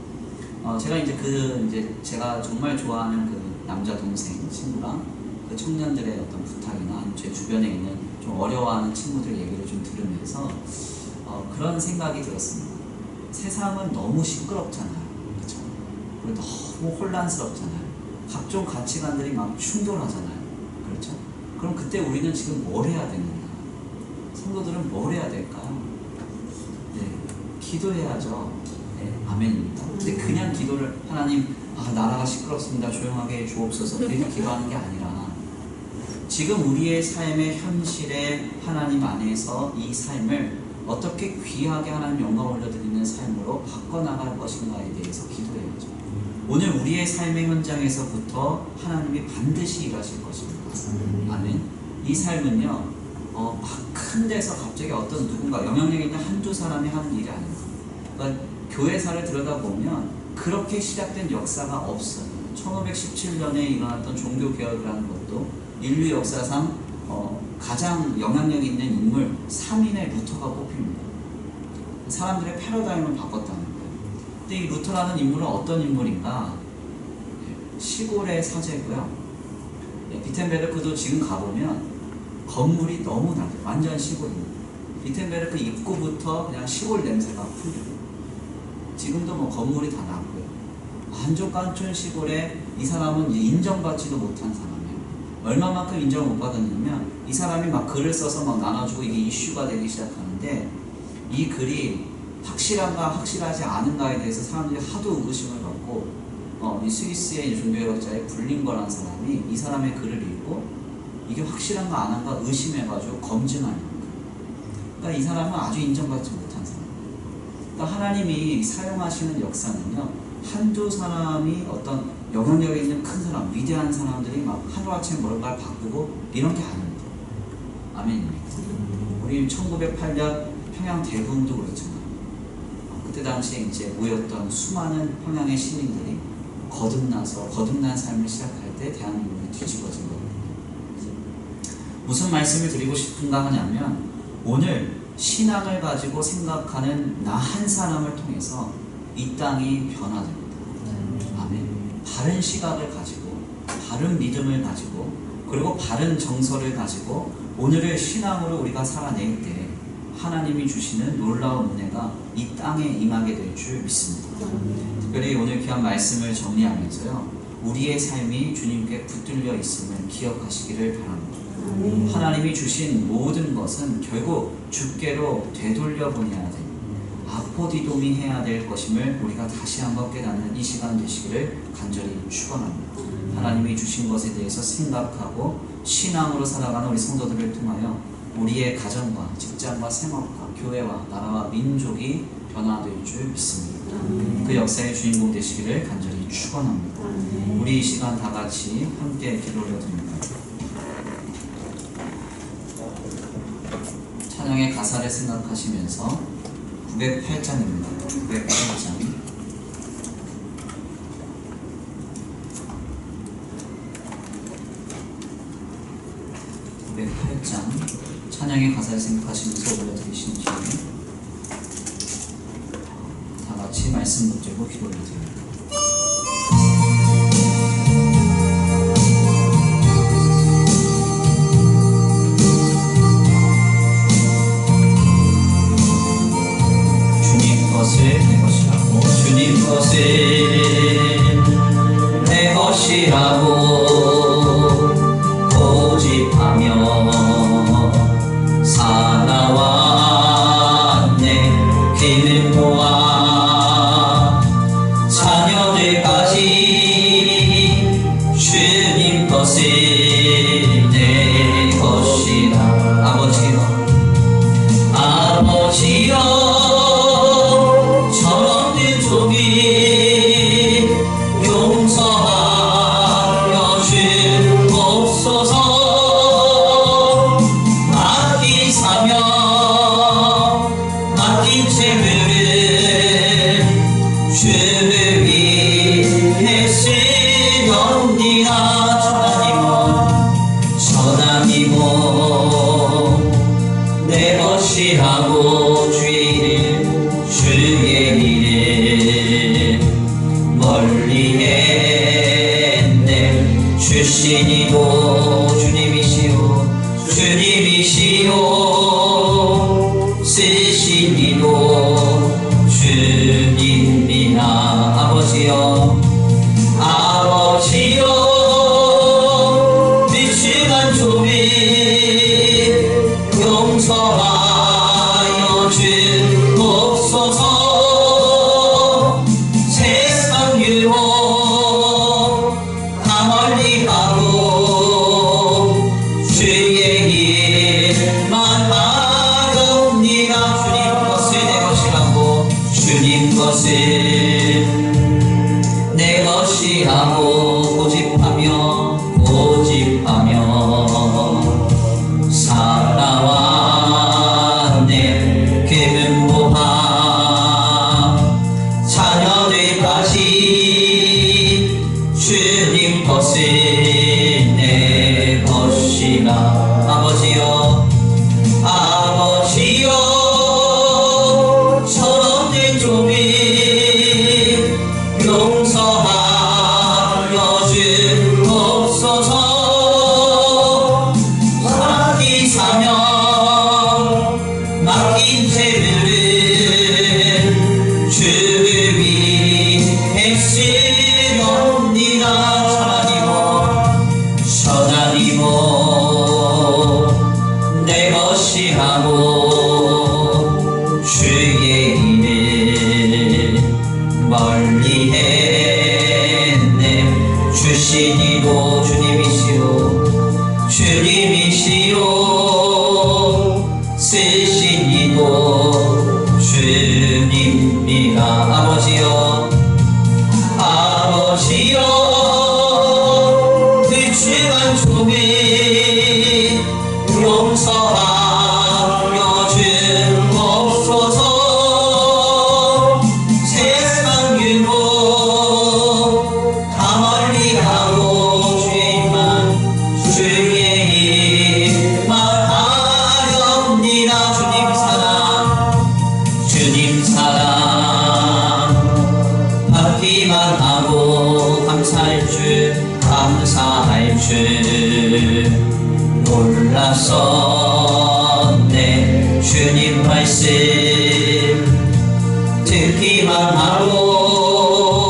제가 이제 제가 정말 좋아하는 그 남자 동생 친구랑 그 청년들의 어떤 부탁이나 제 주변에 있는 좀 어려워하는 친구들 얘기를 좀 들으면서 그런 생각이 들었습니다. 세상은 너무 시끄럽잖아요. 그렇죠? 그리고 너무 혼란스럽잖아요. 각종 가치관들이 막 충돌하잖아요. 그렇죠? 그럼 그때 우리는 지금 뭘 해야 되는가? 성도들은 뭘 해야 될까요? 네, 기도해야죠. 네, 아멘입니다. 근데 그냥 기도를 하나님 나라가 시끄럽습니다. 조용하게 주옵소서. 이렇게 기도하는 게 아니라 지금 우리의 삶의 현실에 하나님 안에서 이 삶을 어떻게 귀하게 하나님 영광 올려드리는 삶으로 바꿔나갈 것인가에 대해서 기도해야죠. 오늘 우리의 삶의 현장에서부터 하나님이 반드시 일하실 것입니다. 아멘. 이 삶은요, 막 큰 데서 갑자기 어떤 누군가 영향력 있는 한두 사람이 하는 일이 아닙니다. 그러니까 교회사를 들여다보면 그렇게 시작된 역사가 없어요. 1517년에 일어났던 종교개혁이라는 것도 인류 역사상 가장 영향력 있는 인물 3인의 루터가 뽑힙니다. 사람들의 패러다임을 바꿨다는 거예요. 근데 이 루터라는 인물은 어떤 인물인가? 시골의 사제고요. 비텐베르크도 지금 가보면 건물이 너무 낮아요. 완전 시골입니다. 비텐베르크 입구부터 그냥 시골 냄새가 풀려요. 지금도 뭐 건물이 다 낮고요. 완전 깐촌 시골에 이 사람은 이제 인정받지도 못한 사람이에요. 얼마만큼 인정을 못 받았냐면 이 사람이 막 글을 써서 막 나눠주고 이게 이슈가 되기 시작하는데 이 글이 확실한가 확실하지 않은가에 대해서 사람들이 하도 의구심을 갖고 이 스위스의 종교개혁자의 블링거라는 사람이 이 사람의 글을 읽고 이게 확실한가 안 한가 의심해가지고 검증하는 거예요. 그러니까 이 사람은 아주 인정받지 못한 사람이에요. 그러니까 하나님이 사용하시는 역사는요, 한두 사람이 어떤 영향력 있는 큰 사람, 위대한 사람들이 막 하루아침에 뭔가를 바꾸고 이런 게 아닙니다. 아멘입니다. 우리 1908년 평양 대군도 그렇잖아요. 그때 당시에 이제 모였던 수많은 평양의 시민들이 거듭난 삶을 시작할 때 대한민국이 뒤집어진 겁니다. 무슨 말씀을 드리고 싶은가 하냐면 오늘 신앙을 가지고 생각하는 나 한 사람을 통해서 이 땅이 변화됩니다. 아멘. 바른 시각을 가지고 바른 믿음을 가지고 그리고 바른 정서를 가지고 오늘의 신앙으로 우리가 살아낼 때 하나님이 주시는 놀라운 은혜가 이 땅에 임하게 될 줄 믿습니다. 특별히 오늘 귀한 말씀을 정리하면서요, 우리의 삶이 주님께 붙들려 있음을 기억하시기를 바랍니다. 하나님이 주신 모든 것은 결국 주께로 되돌려 보내야 됩니다. 아포디돔이 해야 될 것임을 우리가 다시 한번 깨닫는 이 시간 되시기를 간절히 축원합니다. 하나님이 주신 것에 대해서 생각하고 신앙으로 살아가는 우리 성도들을 통하여 우리의 가정과 직장과 생업과 교회와 나라와 민족이 변화될 줄 믿습니다. 그 역사의 주인공 되시기를 간절히 축원합니다. 우리 이 시간 다 같이 함께 기도를 드립니다. 찬양의 가사를 생각하시면서 908장입니다. 908장. 908장 찬양의 가사를 생각하시면서 올려드리신 뒤에 다 같이 말씀 붙들고 기도를 드립니다. 주님 것을 내 것이라고 고집하며 살아왔네. 기름 모아 자녀들까지 주님 것을 내 것이라. 아버지여 용서하여 주옵소서. 맡긴 사명 맡긴 재물을 주를 위해 쓰렵니다. 전함이고 내 것이라고 주의 일을 멀리 해낼 주시니도 주님이시오 주님이시오 쓰시니도 주님이나 아버지여 아버지여 비추간 조비 용서하여 주옵소서 세상 유혹 다 멀리 가고 주의 일만 하렵니다 주님 것을 내 것이라고 주님 것을 내 것이라고 고집하며 살아왔네 금은보화 자녀들까지 주님 것을 내 것이라 아버지여 아버지여 저런 종이 용서하여 주옵소서 사기 사명 맡긴 재물은 주를 위해 쓰렵니다 전하니모 내 것이라고 주의 일을 멀리 했네 주시니도 주님이시오 주님이시오 쓰시니도 주님이라 아버지여 아버지여 비추간 종이 용서하여 주옵소서 세상 유혹 다 멀리 가고 주의 일만 하렵니다 주님 사랑 받기만 하고 감사할 줄 몰랐었네 주님 말씀 듣기만 하고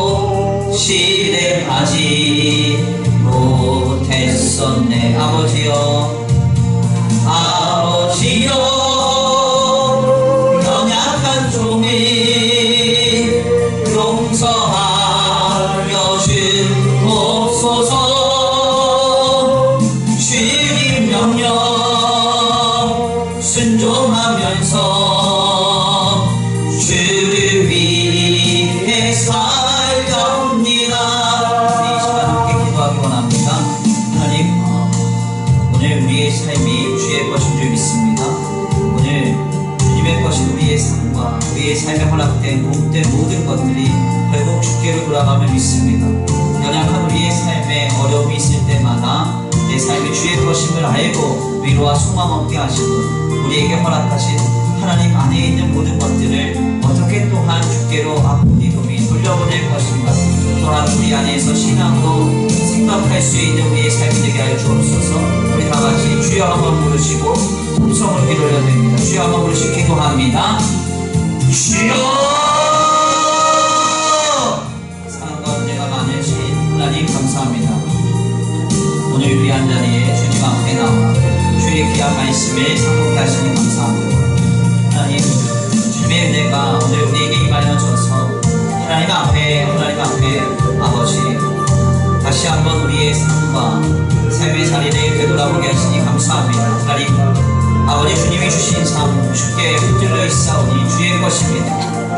실행하지 못했었네 아버지여 아버지여 연약한 종이 용서하여 주옵소서 주님 명령 순종하면서 주를 위해 살렵니다 이 시간 함께 기도하기 원합니다 하나님 오늘 우리의 삶이 주의 것인 줄 믿습니다 오늘 주님의 것인 우리의 삶과 우리의 삶에 허락된 공된 모든 것들이 결국 주께로 돌아가며 믿습니다 연약한 우리의 삶에 어려움이 있을 때마다 내 삶이 주의 것임을 알고 위로와 소망 얻게 하시고 우리에게 허락하신 하나님 안에 있는 모든 것들을 어떻게 또한 주께로 앞으로 돌려보낼 것인가 또한 우리 안에서 신앙으로 생각할 수 있는 우리의 삶이 되게 하여 주옵소서 우리 다같이 주여 한번 부르시고 음성을 귀 돌려드립니다 주여 한번 부르시고 기도합니다 주여 사랑과 은혜가 많으신 하나님 감사합니다 오늘 우리 한자리에 주님 앞에 나와 주의 귀한 말씀을 상고케 하시니 감사합니다 하나님 주님의 은혜가 오늘 우리에게 임하여져서 하나님 앞에 아버지 다시 한번 우리의 삶과 삶의 자리를 되돌아보게 하시니 감사합니다 하나님 아버지 주님이 주신 삶 주께 붙들려 있사오니 주의 것입니다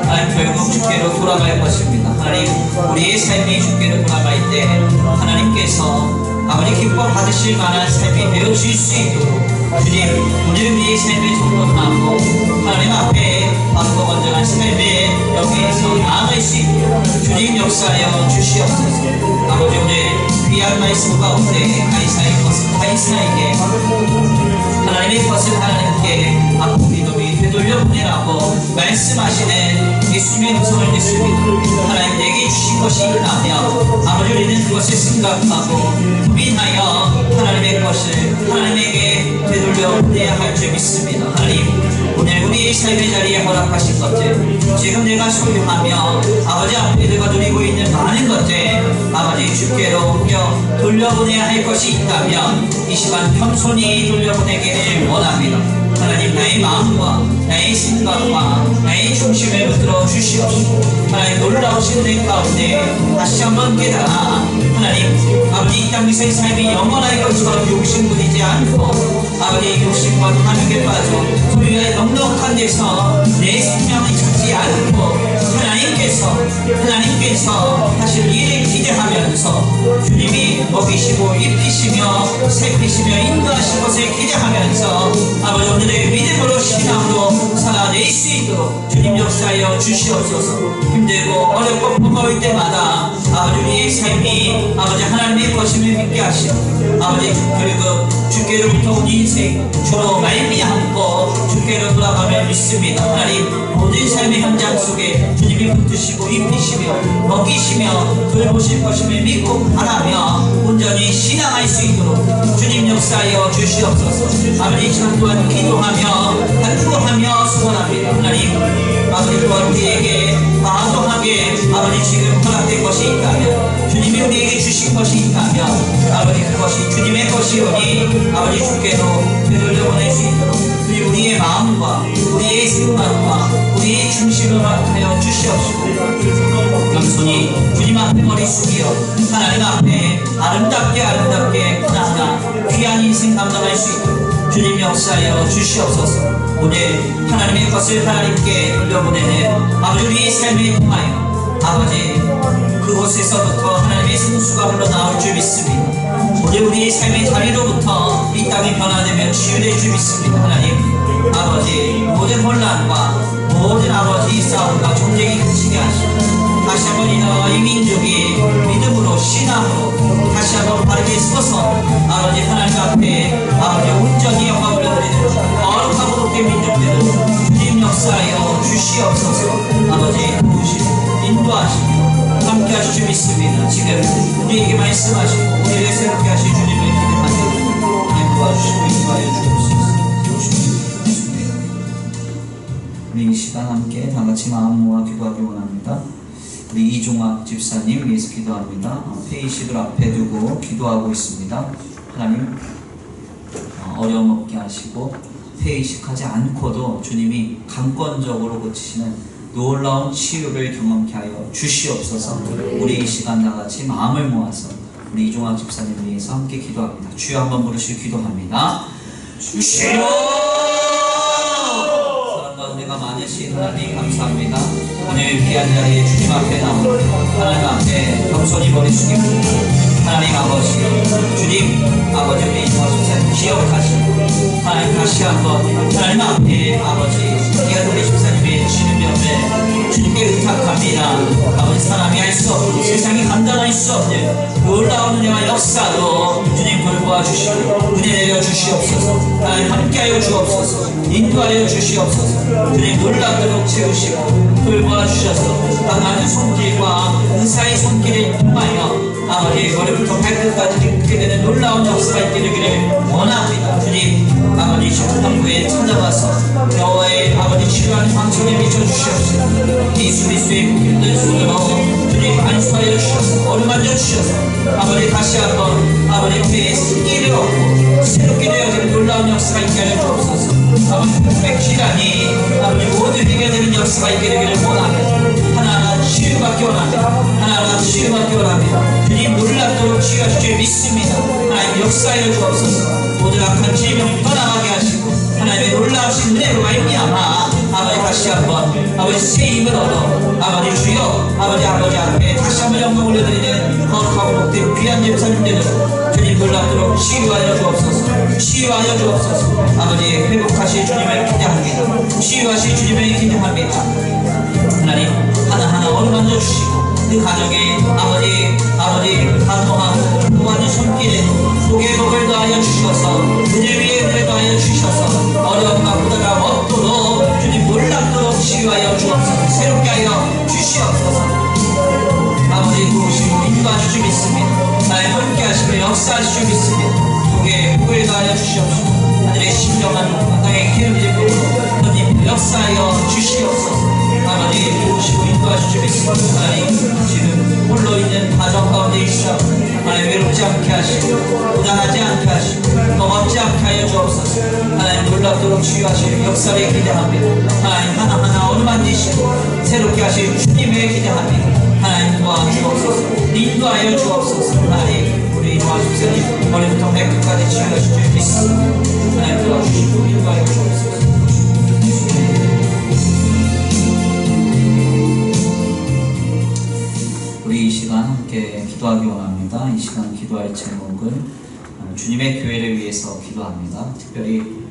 하나님 결국 주께로 돌아갈 것입니다 하나님 우리의 삶이 주께로 돌아갈 때 하나님께서 아버지 기뻐 받으실 만한 삶이 되어질 수 있도록 주님 오늘 우리의 삶을 정돈하고 하나님 앞에 바르고 건전한 삶을 여기에서 나아갈 수 있도록 주님 역사하여 주시옵소서 아버지 오늘 귀한 말씀 가운데 가이사의 것은 가이사에게 하나님의 것은 하나님께 앞으로 믿음이 되돌려 보내라고 말씀하시는 예수님의 음성을 듣습니다 하나님 내게 주신 것이 있다면 아버지 우리는 그것을 생각하고 고민하여 하나님의 것을 하나님에게 되돌려 보내야 할 줄 믿습니다. 하나님 오늘 우리의 삶의 자리에 허락하신 것들 지금 내가 소유하며 아버지 앞에 내가 누리고 있는 많은 것들 아버지 주께로 옮겨 돌려보내야 할 것이 있다면 이 시간 겸손히 돌려보내기를 원합니다. 하나님 나의 마음과 나의 생각과 나의 중심을 붙들어 주시옵시고 하나님 놀라우신 내 가운데 다시 한번 깨달아 하나님 아버지 이 땅에서의 삶이 영원할 것처럼 욕심부리지 않고 아버지 욕심과 탐욕에 빠져 소유의 넉넉한 데서 내 생명을 찾지 않고 하나님께서 하실 일을 기대하면서 주님이 먹이시고 입히시며 살피시며 인도하실 것을 기대하면서 아버지 오늘의 믿음으로 신앙으로 살아낼 수 있도록 주님 역사하여 주시옵소서. 힘들고 어렵고 버거울 때마다 아버지 우리의 삶이 아버지 하나님의 것임을 믿게 하시고 아버지 그리고 주께로부터 온 인생 주로 말미암고 주께로 돌아가며 믿습니다. 하나님 모든 삶의 현장 속에 주님이 붙드시고 입히시며 먹이시며 돌보실 것임을 믿고 바라며 온전히 신앙할 수 있도록 주님 역사하여 주시옵소서. 아버지 시간 또한 기도하며 간구하며 소원합니다. 하나님 아버지 또한 우리에게 과도하게 아버지 지금 허락된 것이 있다면 주님이 우리에게 주신 것이 있다면 아버지 그것이 주님의 것이오니 아버지 주께로 되돌려보낼 수 있도록 우리의 마음과 우리의 생각과 우리의 중심을 하여 주시옵시고 겸손히 주님 앞에 머리 숙여 하나님 앞에 아름답게 하나하나 귀한 인생 감당할 수 있도록 주님 역사하여 주시옵소서. 오늘 하나님의 것을 하나님께 돌려보내는 아버지 우리의 삶을 통하여 아버지 그곳에서부터 하나님의 생수가 흘러나올 줄 믿습니다. 오늘 우리의 삶의 자리로부터 이 땅이 변화되며 치유될 줄 믿습니다. 하나님 아버지 모든 혼란과 모든 아버지 싸움과 전쟁이 그치게 하시고 다시 한번 이 민족이 믿음으로 신앙으로 다시 한번 바르게 서서 아버지 하나님 앞에 아버지 온전히 영광을 올려드리는 거룩하고 높은 민족들을 주님 역사하여 주시옵소서. 아버지 도우시고 인도하시고 함께 하실 줄 믿습니다. 지금 우리에게 말씀하시고 우리를 새롭게 하실 주님을 기대하며 하나님 도와주시고 인도하여 주옵소서. 우리 이 시간 함께 다같이 마음 모아 기도하기 원합니다. 우리 이종학 집사님 위해서 기도합니다. 페이식을 앞에 두고 기도하고 있습니다. 하나님 어려움 없게 하시고 페이식하지 않고도 주님이 강권적으로 고치시는 놀라운 치유를 경험케 하여 주시옵소서. 우리 이 시간 다같이 마음을 모아서 우리 이종학 집사님 위해서 함께 기도합니다. 주여 한번 부르시고 기도합니다. 주시오 내가 많으신 하나님 감사합니다. 오늘 귀한 자리에 주님 앞에 나온 하나님 앞에 겸손히 머리 숙입니다. 하나님 아버지 주님 아버지 우리 집사님 기억하시고 하나님 다시 한번 하나님 앞에 아버지 귀한 우리 집사님의 주님의 주님께 의탁합니다. 아버지 사람이 할 수 없고 세상이 감당할 수 없는 놀라운 은혜와 역사로 주님 돌보아 주시고 은혜 내려 주시옵소서. 하나님 함께하여 주옵소서. 인도하여 주시옵소서. 주님 놀랍도록 채우시고 돌보아 주셔서 많은 손길과 의사의 손길을 통하여 아버지 머리부터 발끝까지 기쁘게 되는 놀라운 역사가 있게 되기를 원합니다. 주님 아버지 식품당부에 찾아가서 여호와의 아버지 치료하는 방송에 비춰주시옵소서. 예수 그리스도의 힘든 손으로 주님 안수하여 주셔서 어루만져 주셔서 아버지 다시 한번 아버지 그의 생기를 얻고 새롭게 되어지는 놀라운 역사가 있게 하여 주옵소서. 아버지 백질환이 아버지 모든 해결되는 역사가 있게 되기를 원합니다. 하나하나 치유받기 원합니다. 하나하나 치유받기 원합니다. 주님 놀랍도록 치유하실 줄 믿습니다. 하나님 역사하여 주옵소서. 모든 악한 질병 떠나가게 하시고 하나님의 놀라우신 은혜로 말미암아 아버지 다시 한번 아버지 새 힘을 얻어 아버지 주여 아버지 앞에 다시 한번 영광 올려드리는 거룩하고 복된 귀한 제사님들로 주님 놀랍도록 치유하여 주옵소서. 치유하여 주옵소서. 아버지 회복하실 주님을 기대합니다. 치유하실 주님을 기대합니다. 하나님 하나하나 어루만져 주시고 그 가정에 아버지 간호하고 도와준 손길에 복의 복을 더하여 주셔서 은혜 위에 은혜를 더하여 주셔서 어려움과 고달함 없도록 주님 놀랍도록 치유하여 주옵소서. 새롭게 하여 주시옵소서. 아버지 역사하실 줄 믿습니다. 속에 복을 가하여 주시옵소서. 하늘의 신령한 땅의 기름진 복으로 하나님 역사하여 주시옵소서. 아버지 도우시고 인도하실 줄 믿습니다. 하나님 지금 홀로 있는 가정 가운데 있어 하나님 외롭지 않게 하시고 고단하지 않게 하시고 넘어지 않게 하여 주옵소서. 하나님 놀랍도록 주유하실 역사를 기대합니다. 하나님 하나하나 어루만지시고 새롭게 하실 주님을 기대합니다. 하나님 도와주옵소서. 인도하여 주옵소서. 하나님 우리 도와주세요. 머리부터 발끝까지 치유하실 줄 믿습니다. 하나님 도와주시고 인도하여 주옵소서. 우리 이 시간 함께 기도하기 원합니다. 이 시간 기도할 제목은 주님의 교회를 위해서 기도합니다. 특별히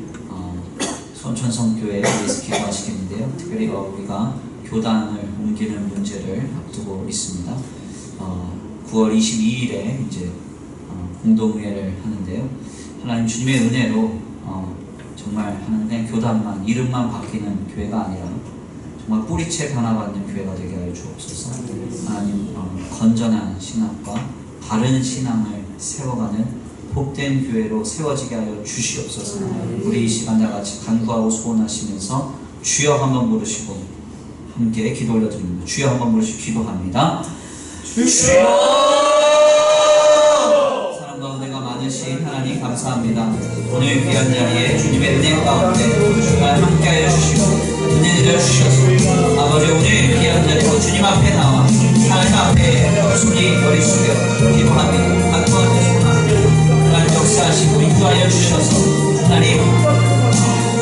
손천성교회를 위해서 기도하시겠는데요. 특별히 우리가 교단을 옮기는 문제를 앞두고 있습니다. 9월 22일에 이제 공동회를 하는데요. 하나님 주님의 은혜로 정말 하는데 교단만 이름만 바뀌는 교회가 아니라 정말 뿌리채 변화받는 교회가 되게 하여 주옵소서. 하나님 건전한 신학과 바른 신앙을 세워가는 복된 교회로 세워지게 하여 주시옵소서. 우리 이 시간 다 같이 간구하고 소원하시면서 주여 한번 부르시고 함께 기도 올려드립니다. 주여 한번 부르시고 기도합니다. 주여! 사랑 가운데가 많으신 하나님 감사합니다. 오늘 귀한 자리에 주님의 은혜 가운데 주말 함께하여 주시고 은혜 내려주셔서 아버지 오늘 귀한 자리로 주님 앞에 나와 하나님 앞에 손이 머리 숙여 기도합니다. 간구하며 소원합니다. 하나님 역사하시고 인도하여 주셔서 하나님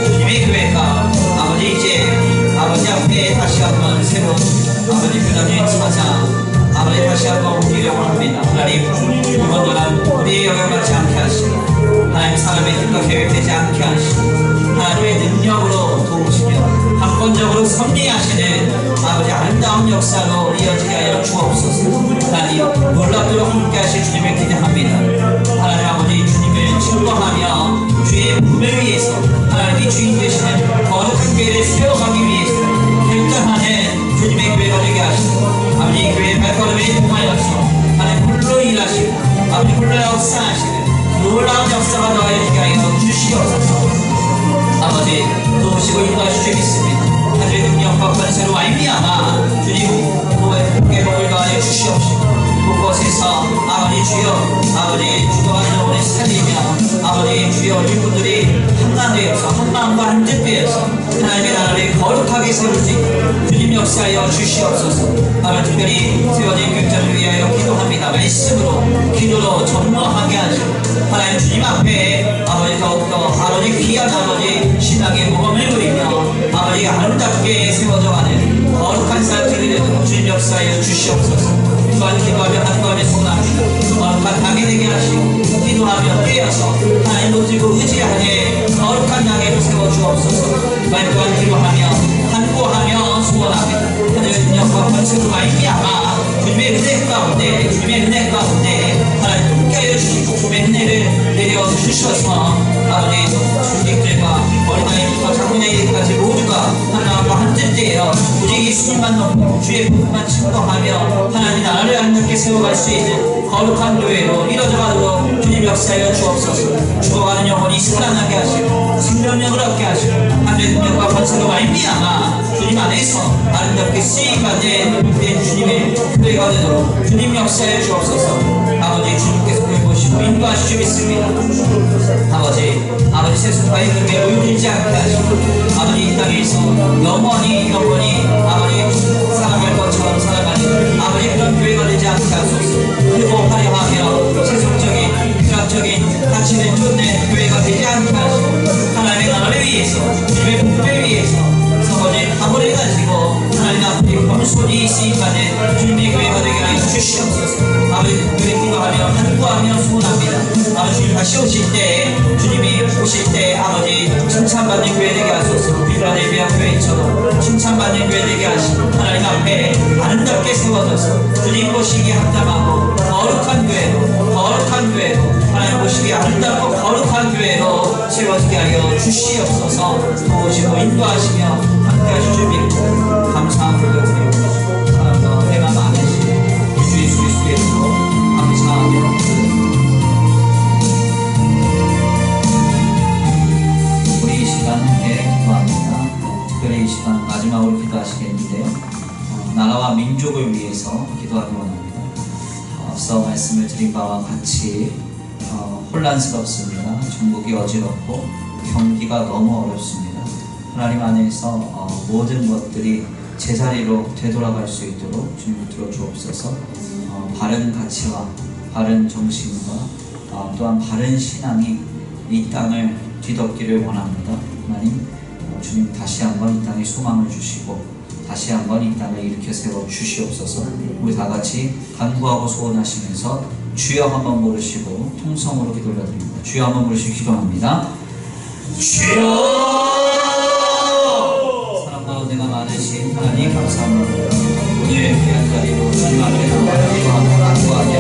주님의 교회가 아버지 이제 아버지 앞에 다시 한번 새로운 아버지 교단의 찾아 아버지 다시 한번 옮기려고 합니다. 하나님 이번 도난 우리의 영향받지 않게 하시고 하나님 사람의 뜻과 계획되지 않게 하시고 하나님의 능력으로 도우시며 한권적으로 섭리하시는 아버지 아름다운 역사로 이어지게 하여 주옵소서. 하나님 놀랍도록 함께 하실 주님을 기대합니다. 하나님 아버지 주님을 증거하며 주의 몸을 위해서 하나님이 주인 되시는 거룩한 교회를 세워가기 위해서 결단하는 주님의 교회가 되게 하시고 아버지 교회의 발걸음에 통하여서 하나님 홀로 일하시고 아버지 홀로 역사하시는 놀라운 역사가 더하여지게 하여 주시옵소서. 아버지 도우시고 인도하실 줄 믿습니다. 하늘의 능력과 권세로 말미암아 주님 복의 복을 더하여 주시옵시고 곳곳에서 아버지 주여 아버지 죽어가는 영혼을 살리며 아버지 주여 일꾼들이 한마되어서 한마음과 한뜻되어서 하나님의 나라를 거룩하게 세우지 주님 역사하여 주시옵소서. 아버지 특별히 세워진 교회를 위하여 기도합니다. 말씀으로 기도로 전무하게 하시고 하나님 주님 앞에 아버지 더욱더 아버지 귀한 아버지 신앙의 모범을 누리며 아버지 아름답게 세워져가는 거룩한 삶들이 되도록 주님 역사하여 주시옵소서. 또한 기도하며 한구하며 소원합니다. 거룩한 낙이 되게 하시고 기도하며 뛰어서 하나님 놓지고 의지하게 거룩한 낙에 세워주옵소서. 말 또한 기도하며 한구하며 소원합니다. 하늘의 능력과 권세로 말미암아 주님의 은혜 가운데 주님의 은혜 가운데 하나님 함께하여 주시고 주님의 은혜를 내려주셔서 아버지 주님들과 어린아이들과 장군아이들까지 모두가 하나님과 한뜻되어 우리 예수님만 넘고 주의 복음만 증거하며 하나님 나라를 아름답게 세워갈 수 있는 거룩한 교회로 이뤄져가도록 주님 역사하여 주옵소서. 죽어가는 영혼이 살아나게 하시고 생명력을 얻게 하시고 하늘의 능력과 권세로 말미암아 주님 안에서 아름답게 쓰임받는 주님의 교회가 되도록 주님 역사하여 주옵소서. 아버지 주님께서 보시고 인도하실 줄 믿습니다. 아버지 세속과의 그게 오염되지 않게 하시고 아버지 이 땅에서 영원히 아버지 살아갈 것처럼 살아가는 아버지 그런 교회가 되지 않게 하소서. 그리고 화려하며 세속적인 쾌락적인 가치를 쫓는 교회가 되지 않게 하시고 하나님의 나라를 위해서 주님의 복음을 위해서 서거진 각오를 가지고 하나님 앞에 겸손히 쓰임받는 주님의 교회가 되게 하여 주시옵소서. 아버지 교회 기도하며 한구하며 소원합니다. 아버지 주님 다시 오실 때 주님이 오실 때 아버지 칭찬받는 교회 되게 하소서. 필라델비아 교회처럼 칭찬받는 교회 되게 하시고 하나님 앞에 아름답게 세워져서 주님 보시기에 합당하고 거룩한 교회로 하나님 보시기에 아름답고 거룩한 교회로 세워지게 하여 주시옵소서. 도우시고 인도하시며 함께 하실 줄 믿고 감사함을 드립니다. 사랑과 회만 많으신 주 예수 그리스도의 이름으로 감사하며 기도하기 원합니다. 앞서 말씀을 드린 바와 같이 혼란스럽습니다. 전국이 어지럽고 경기가 너무 어렵습니다. 하나님 안에서 모든 것들이 제자리로 되돌아갈 수 있도록 주님 들어주옵소서. 바른 가치와 바른 정신과 또한 바른 신앙이 이 땅을 뒤덮기를 원합니다. 하나님, 주님 다시 한번 이 땅에 소망을 주시고 다시 한번 이 땅을 일으켜 세워 주시옵소서. 우리 다 같이 간구하고 소원하시면서 주여 한번 부르시고 통성으로 기도 올려드립니다. 주여 한번 부르시고 기도합니다. 주여! 사랑과 은혜가 많으신 하나님 감사합니다. 오늘 귀한 자리로 주님 앞에 나와 간구하며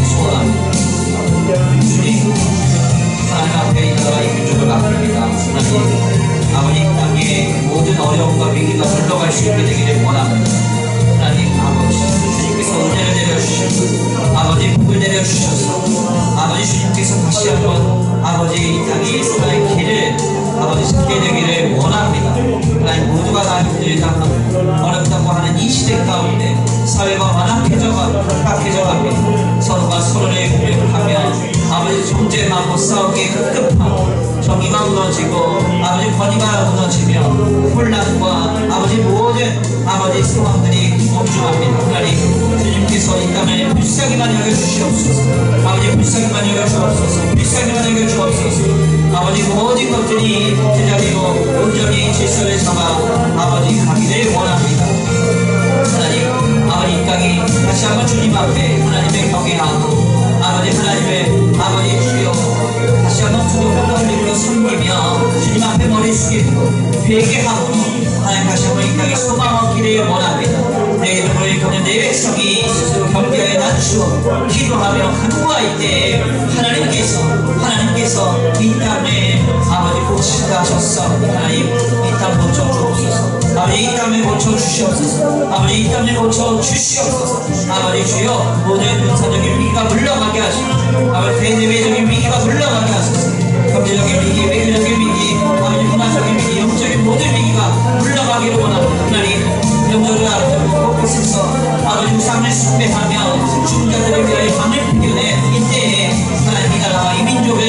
소원합니다. 주님, 하나님 앞에 이 나라 이 민족을 맡깁니다. 하나님, 아버지 땅의 모든 어려움과 위기가 흘러갈 수 있게 되기를 원합니다. 하나님 아버지, 주님께서 은혜를 내려주시고 아버지 복을 내려주셔서 아버지 주님께서 다시 한번 아버지 이 땅의 사랑의 길을 아버지 찾게 되기를 원합니다. 하나님 모두가 다 힘들다 어렵다고 하는 이 시대 가운데 사회가 완악해져가고 각박해져갑니다. 서로가 서로를 공격하며 아버지 존재하고 싸우기에 급급하고 정의가 무너지고 아버지 권위가 무너지며 혼란과 아버지 모든 아버지 상황들이 엄중합니다. 하나님 주님께서 이 땅을 불쌍히만 여겨주시옵소서. 아버지 불쌍히만 여겨주옵소서. 불쌍히만 여겨주옵소서. 아버지 모든 것들이 제자리로 온전히 질서를 잡아 아버지 가기를 원합니다. 하나님 아버지 이 땅이 다시 한번 주님 앞에 하나님의 경외하고 아버지 하나님의 아버지 주여 다시 한번 두려움과 흘림으로 섬기며 주님 앞에 머리 숙이고 회개하고 하나님 다시 한번 이 땅에 소망 얻기를 원합니다. 내 이름을 거는 내 백성이 스스로 경계하여 낮추어 기도하며 간구할 때 하나님께서 이 땅에 아버지 고친다 하셨사오니 하나님 이 땅 고쳐주옵소서. 아버지 이 땅을 고쳐주시옵소서. 아버지 이 땅을 고쳐주시옵소서. 아버지 주여 모든 군사적인 위기가 물러가게 하시고 아버지 대내외적인 위기가 물러가게 하소서. 경제적인 위기, 외교적인 위기, 아버지 문화적인 위기, 영적인 모든 위기가 물러가기를 원합니다. 하나님 영적으로 아버지 곳곳에서 아버지 우상을 숭배하며 죽은자들을 위하여 밤을 피겨내 이때에 하나님 이 나라와 이 민족을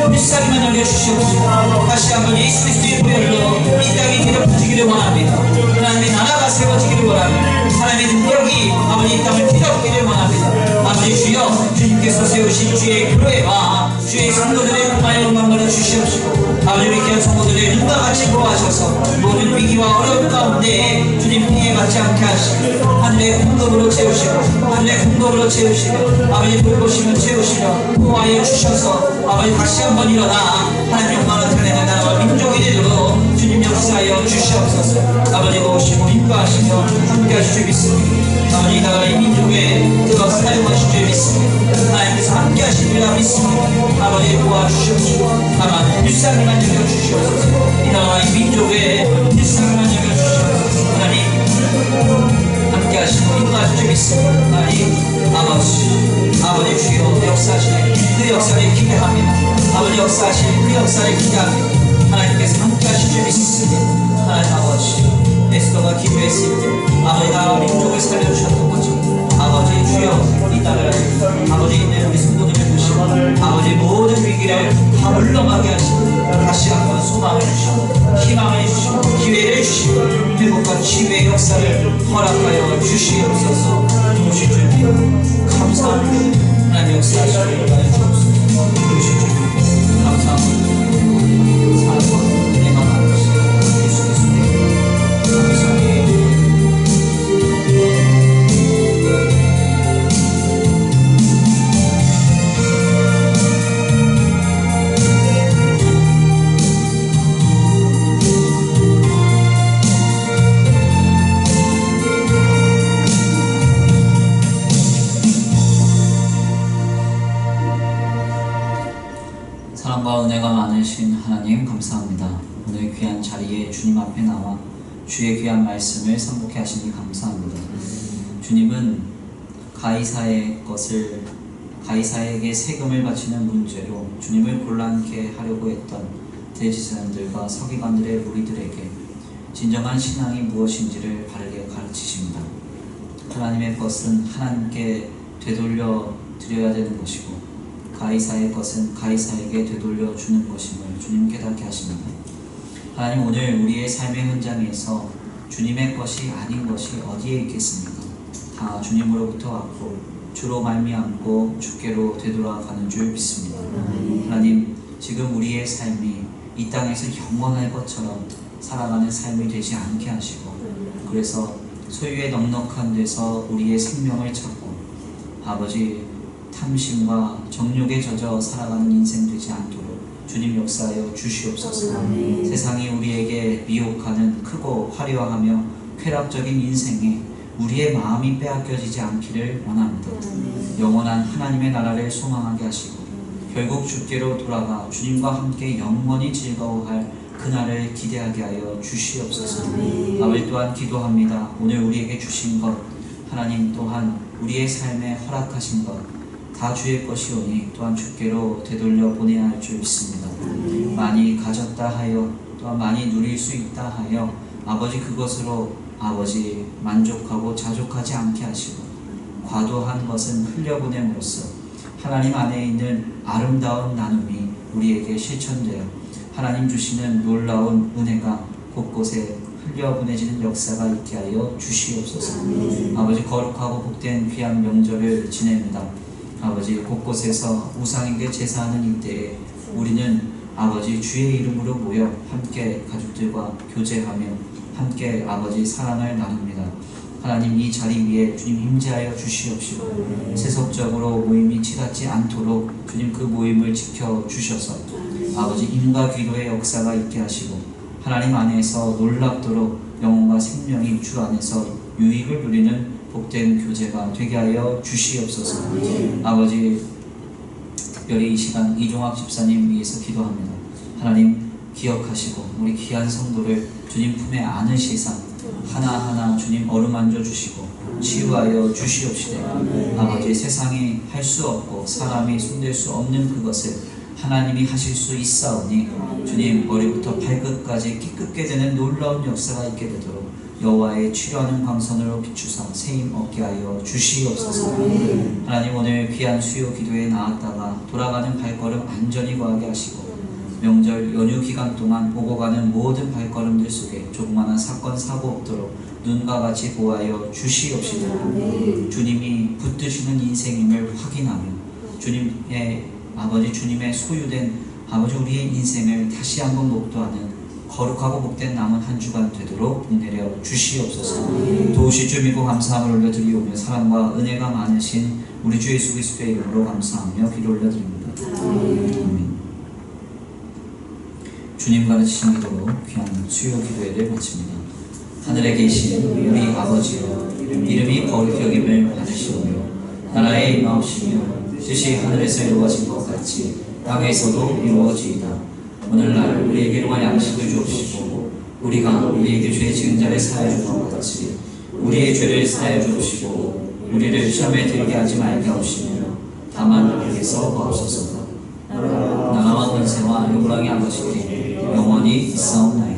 불쌍히만 여겨주시옵소서. 다시 한번 예수 그리스도의 보혈로 이 땅이 뒤덮어지기를 원합니다. 하나님의 나라가 세워지기를 원합니다. 하나님의 능력이 아버지 이 땅을 뒤덮기를 원합니다. 아버지 주여 주님께서 세우신 주의 교회와 주의 성도들의 공화의 영광을 주시옵시고 아버지 우리 귀한 성도들의 눈과 같이 보호하셔서 모든 위기와 어려움 가운데 주님 피해받지 않게 하시고 하늘의 공덕으로 채우시고 하늘의 공덕으로 채우시고 아버지 돌보시며 채우시며 보호하여 주셔서 아버지 다시 한번 일어나 하나님 영광을 드러내는 나라와 민족이 되도록 주님 역사하여 주시옵소서. 아버지 도우시고 인도하시며 함께 하실 줄 믿습니다. 아버지 이 나라 이 민족에 뜨거 사용하실 줄 믿습니다. 하나님께서 함께 하실 줄 믿습니다. 아버지 도와주시옵시고 다만 불쌍히만 여겨주시옵소서. 이 나라 이 민족에 불쌍히만 여겨주시옵소서. 하나님 함께 하시고 인도하실 줄 믿습니다. 하나님 아버지 주여 역사하시는 그 역사를 기대합니다. 아버지 역사하시는 그 역사를 기대합니다. 하나님께서 함께 하실 줄 믿습니다. 하나님 아버지 에스더가 기도했을 때 아버지 나라 민족을 살려주셨던 것처럼 아버지 주여 이 땅을 아버지 있는 우리 성도들을 보시고 아버지 모든 위기를 다 물러가게 하시고 다시 한번 소망을 주시고 희망을 주시고 기회를 주시고 회복과 치유의 역사를 허락하여 주시옵소서. 도우실 줄 믿고 감사합니다. 하나님 역사하시길 바라여 주옵소서. 도우실 줄 믿고 감사합니다. 사랑과 은혜가 많으시고 예수 그리스도의 감사합니다. 사랑과 은혜가 많으신 하나님 감사합니다. 오늘 귀한 자리에 주님 앞에 나와 주의 귀한 말씀을 상고케 하시니 감사합니다. 주님은 가이사에게 세금을 바치는 문제로 주님을 곤란케 하려고 했던 대제사장들과 서기관들의 무리들에게 진정한 신앙이 무엇인지를 바르게 가르치십니다. 하나님의 것은 하나님께 되돌려 드려야 되는 것이고 가이사의 것은 가이사에게 되돌려 주는 것임을 주님 깨닫게 하십니다. 하나님, 오늘 우리의 삶의 현장에서 주님의 것이 아닌 것이 어디에 있겠습니까? 다 주님으로부터 왔고 주로 말미암고 주께로 되돌아가는 줄 믿습니다. 하나님, 지금 우리의 삶이 이 땅에서 영원할 것처럼 살아가는 삶이 되지 않게 하시고 그래서 소유의 넉넉한 데서 우리의 생명을 찾고 아버지 탐심과 정욕에 젖어 살아가는 인생 되지 않도록 주님 역사하여 주시옵소서. 세상이 우리에게 미혹하는 크고 화려하며 쾌락적인 인생에 우리의 마음이 빼앗겨지지 않기를 원합니다. 영원한 하나님의 나라를 소망하게 하시고 결국 주께로 돌아가 주님과 함께 영원히 즐거워할 그날을 기대하게 하여 주시옵소서. 아버지, 또한 기도합니다. 오늘 우리에게 주신 것 하나님 또한 우리의 삶에 허락하신 것 다 주의 것이오니 또한 주께로 되돌려 보내야 할 줄 믿습니다. 많이 가졌다 하여 또한 많이 누릴 수 있다 하여 아버지 그것으로 아버지 만족하고 자족하지 않게 하시고 과도한 것은 흘려보냄으로써 하나님 안에 있는 아름다운 나눔이 우리에게 실천되어 하나님 주시는 놀라운 은혜가 곳곳에 흘려보내지는 역사가 있게 하여 주시옵소서. 아버지, 거룩하고 복된 귀한 명절을 지냅니다. 아버지, 곳곳에서 우상에게 제사하는 이때에 우리는 아버지 주의 이름으로 모여 함께 가족들과 교제하며 함께 아버지 사랑을 나눕니다. 하나님, 이 자리 위에 주님 임재하여 주시옵시고 세속적으로 모임이 치닫지 않도록 주님 그 모임을 지켜주셔서 아버지 임과 기도의 역사가 있게 하시고 하나님 안에서 놀랍도록 영혼과 생명이 주 안에서 유익을 누리는 복된 교제가 되게 하여 주시옵소서. 아버지, 특별히 이 시간 이종학 집사님 위해서 기도합니다. 하나님 기억하시고 우리 귀한 성도를 주님 품에 안으시사 하나하나 주님 어루만져 주시고 치유하여 주시옵시되 아버지, 세상이 할 수 없고 사람이 손댈 수 없는 그것을 하나님이 하실 수 있사오니 주님 머리부터 발끝까지 끼끗게 되는 놀라운 역사가 있게 되도록 여호와의 치료하는 광선으로 비추사 세임 얻게 하여 주시옵소서. 하나님, 오늘 귀한 수요 기도에 나왔다가 돌아가는 발걸음 안전히 거하게 하시고 명절 연휴 기간 동안 오고 가는 모든 발걸음들 속에 조그마한 사건 사고 없도록 눈과 같이 보호하여 주시옵시고 주님이 붙드시는 인생임을 확인하며 주님의 아버지 주님의 소유된 아버지 우리의 인생을 다시 한번 목도하는 거룩하고 복된 남은 한 주간 되도록 은혜려 주시옵소서. 도우실 줄 믿고 감사함을 올려드리오며 사랑과 은혜가 많으신 우리 주 예수 그리스도의 이름으로 감사하며 기도 올려드립니다. 아멘. 주님 가르치신 기도로 귀한 수요 기도회를 마칩니다. 하늘에 계신 우리 아버지여, 이름이 거룩히 여김을 받으시오며 나라에 임하옵시며 뜻이 하늘에서 이루어진 것 같이 땅에서도 이루어지이다. 오늘날 우리에게 일용할 양식을 주옵시고 우리가 우리에게 죄 지은 자를 사하여 주는 것 같이 우리의 죄를 사하여 주옵시고 우리를 시험에 들게 하지 말게 하옵시며 다만 우리에게서 거하옵소서. 나라와 권세와 영광이 아버지께 영원히 있사옵나이다.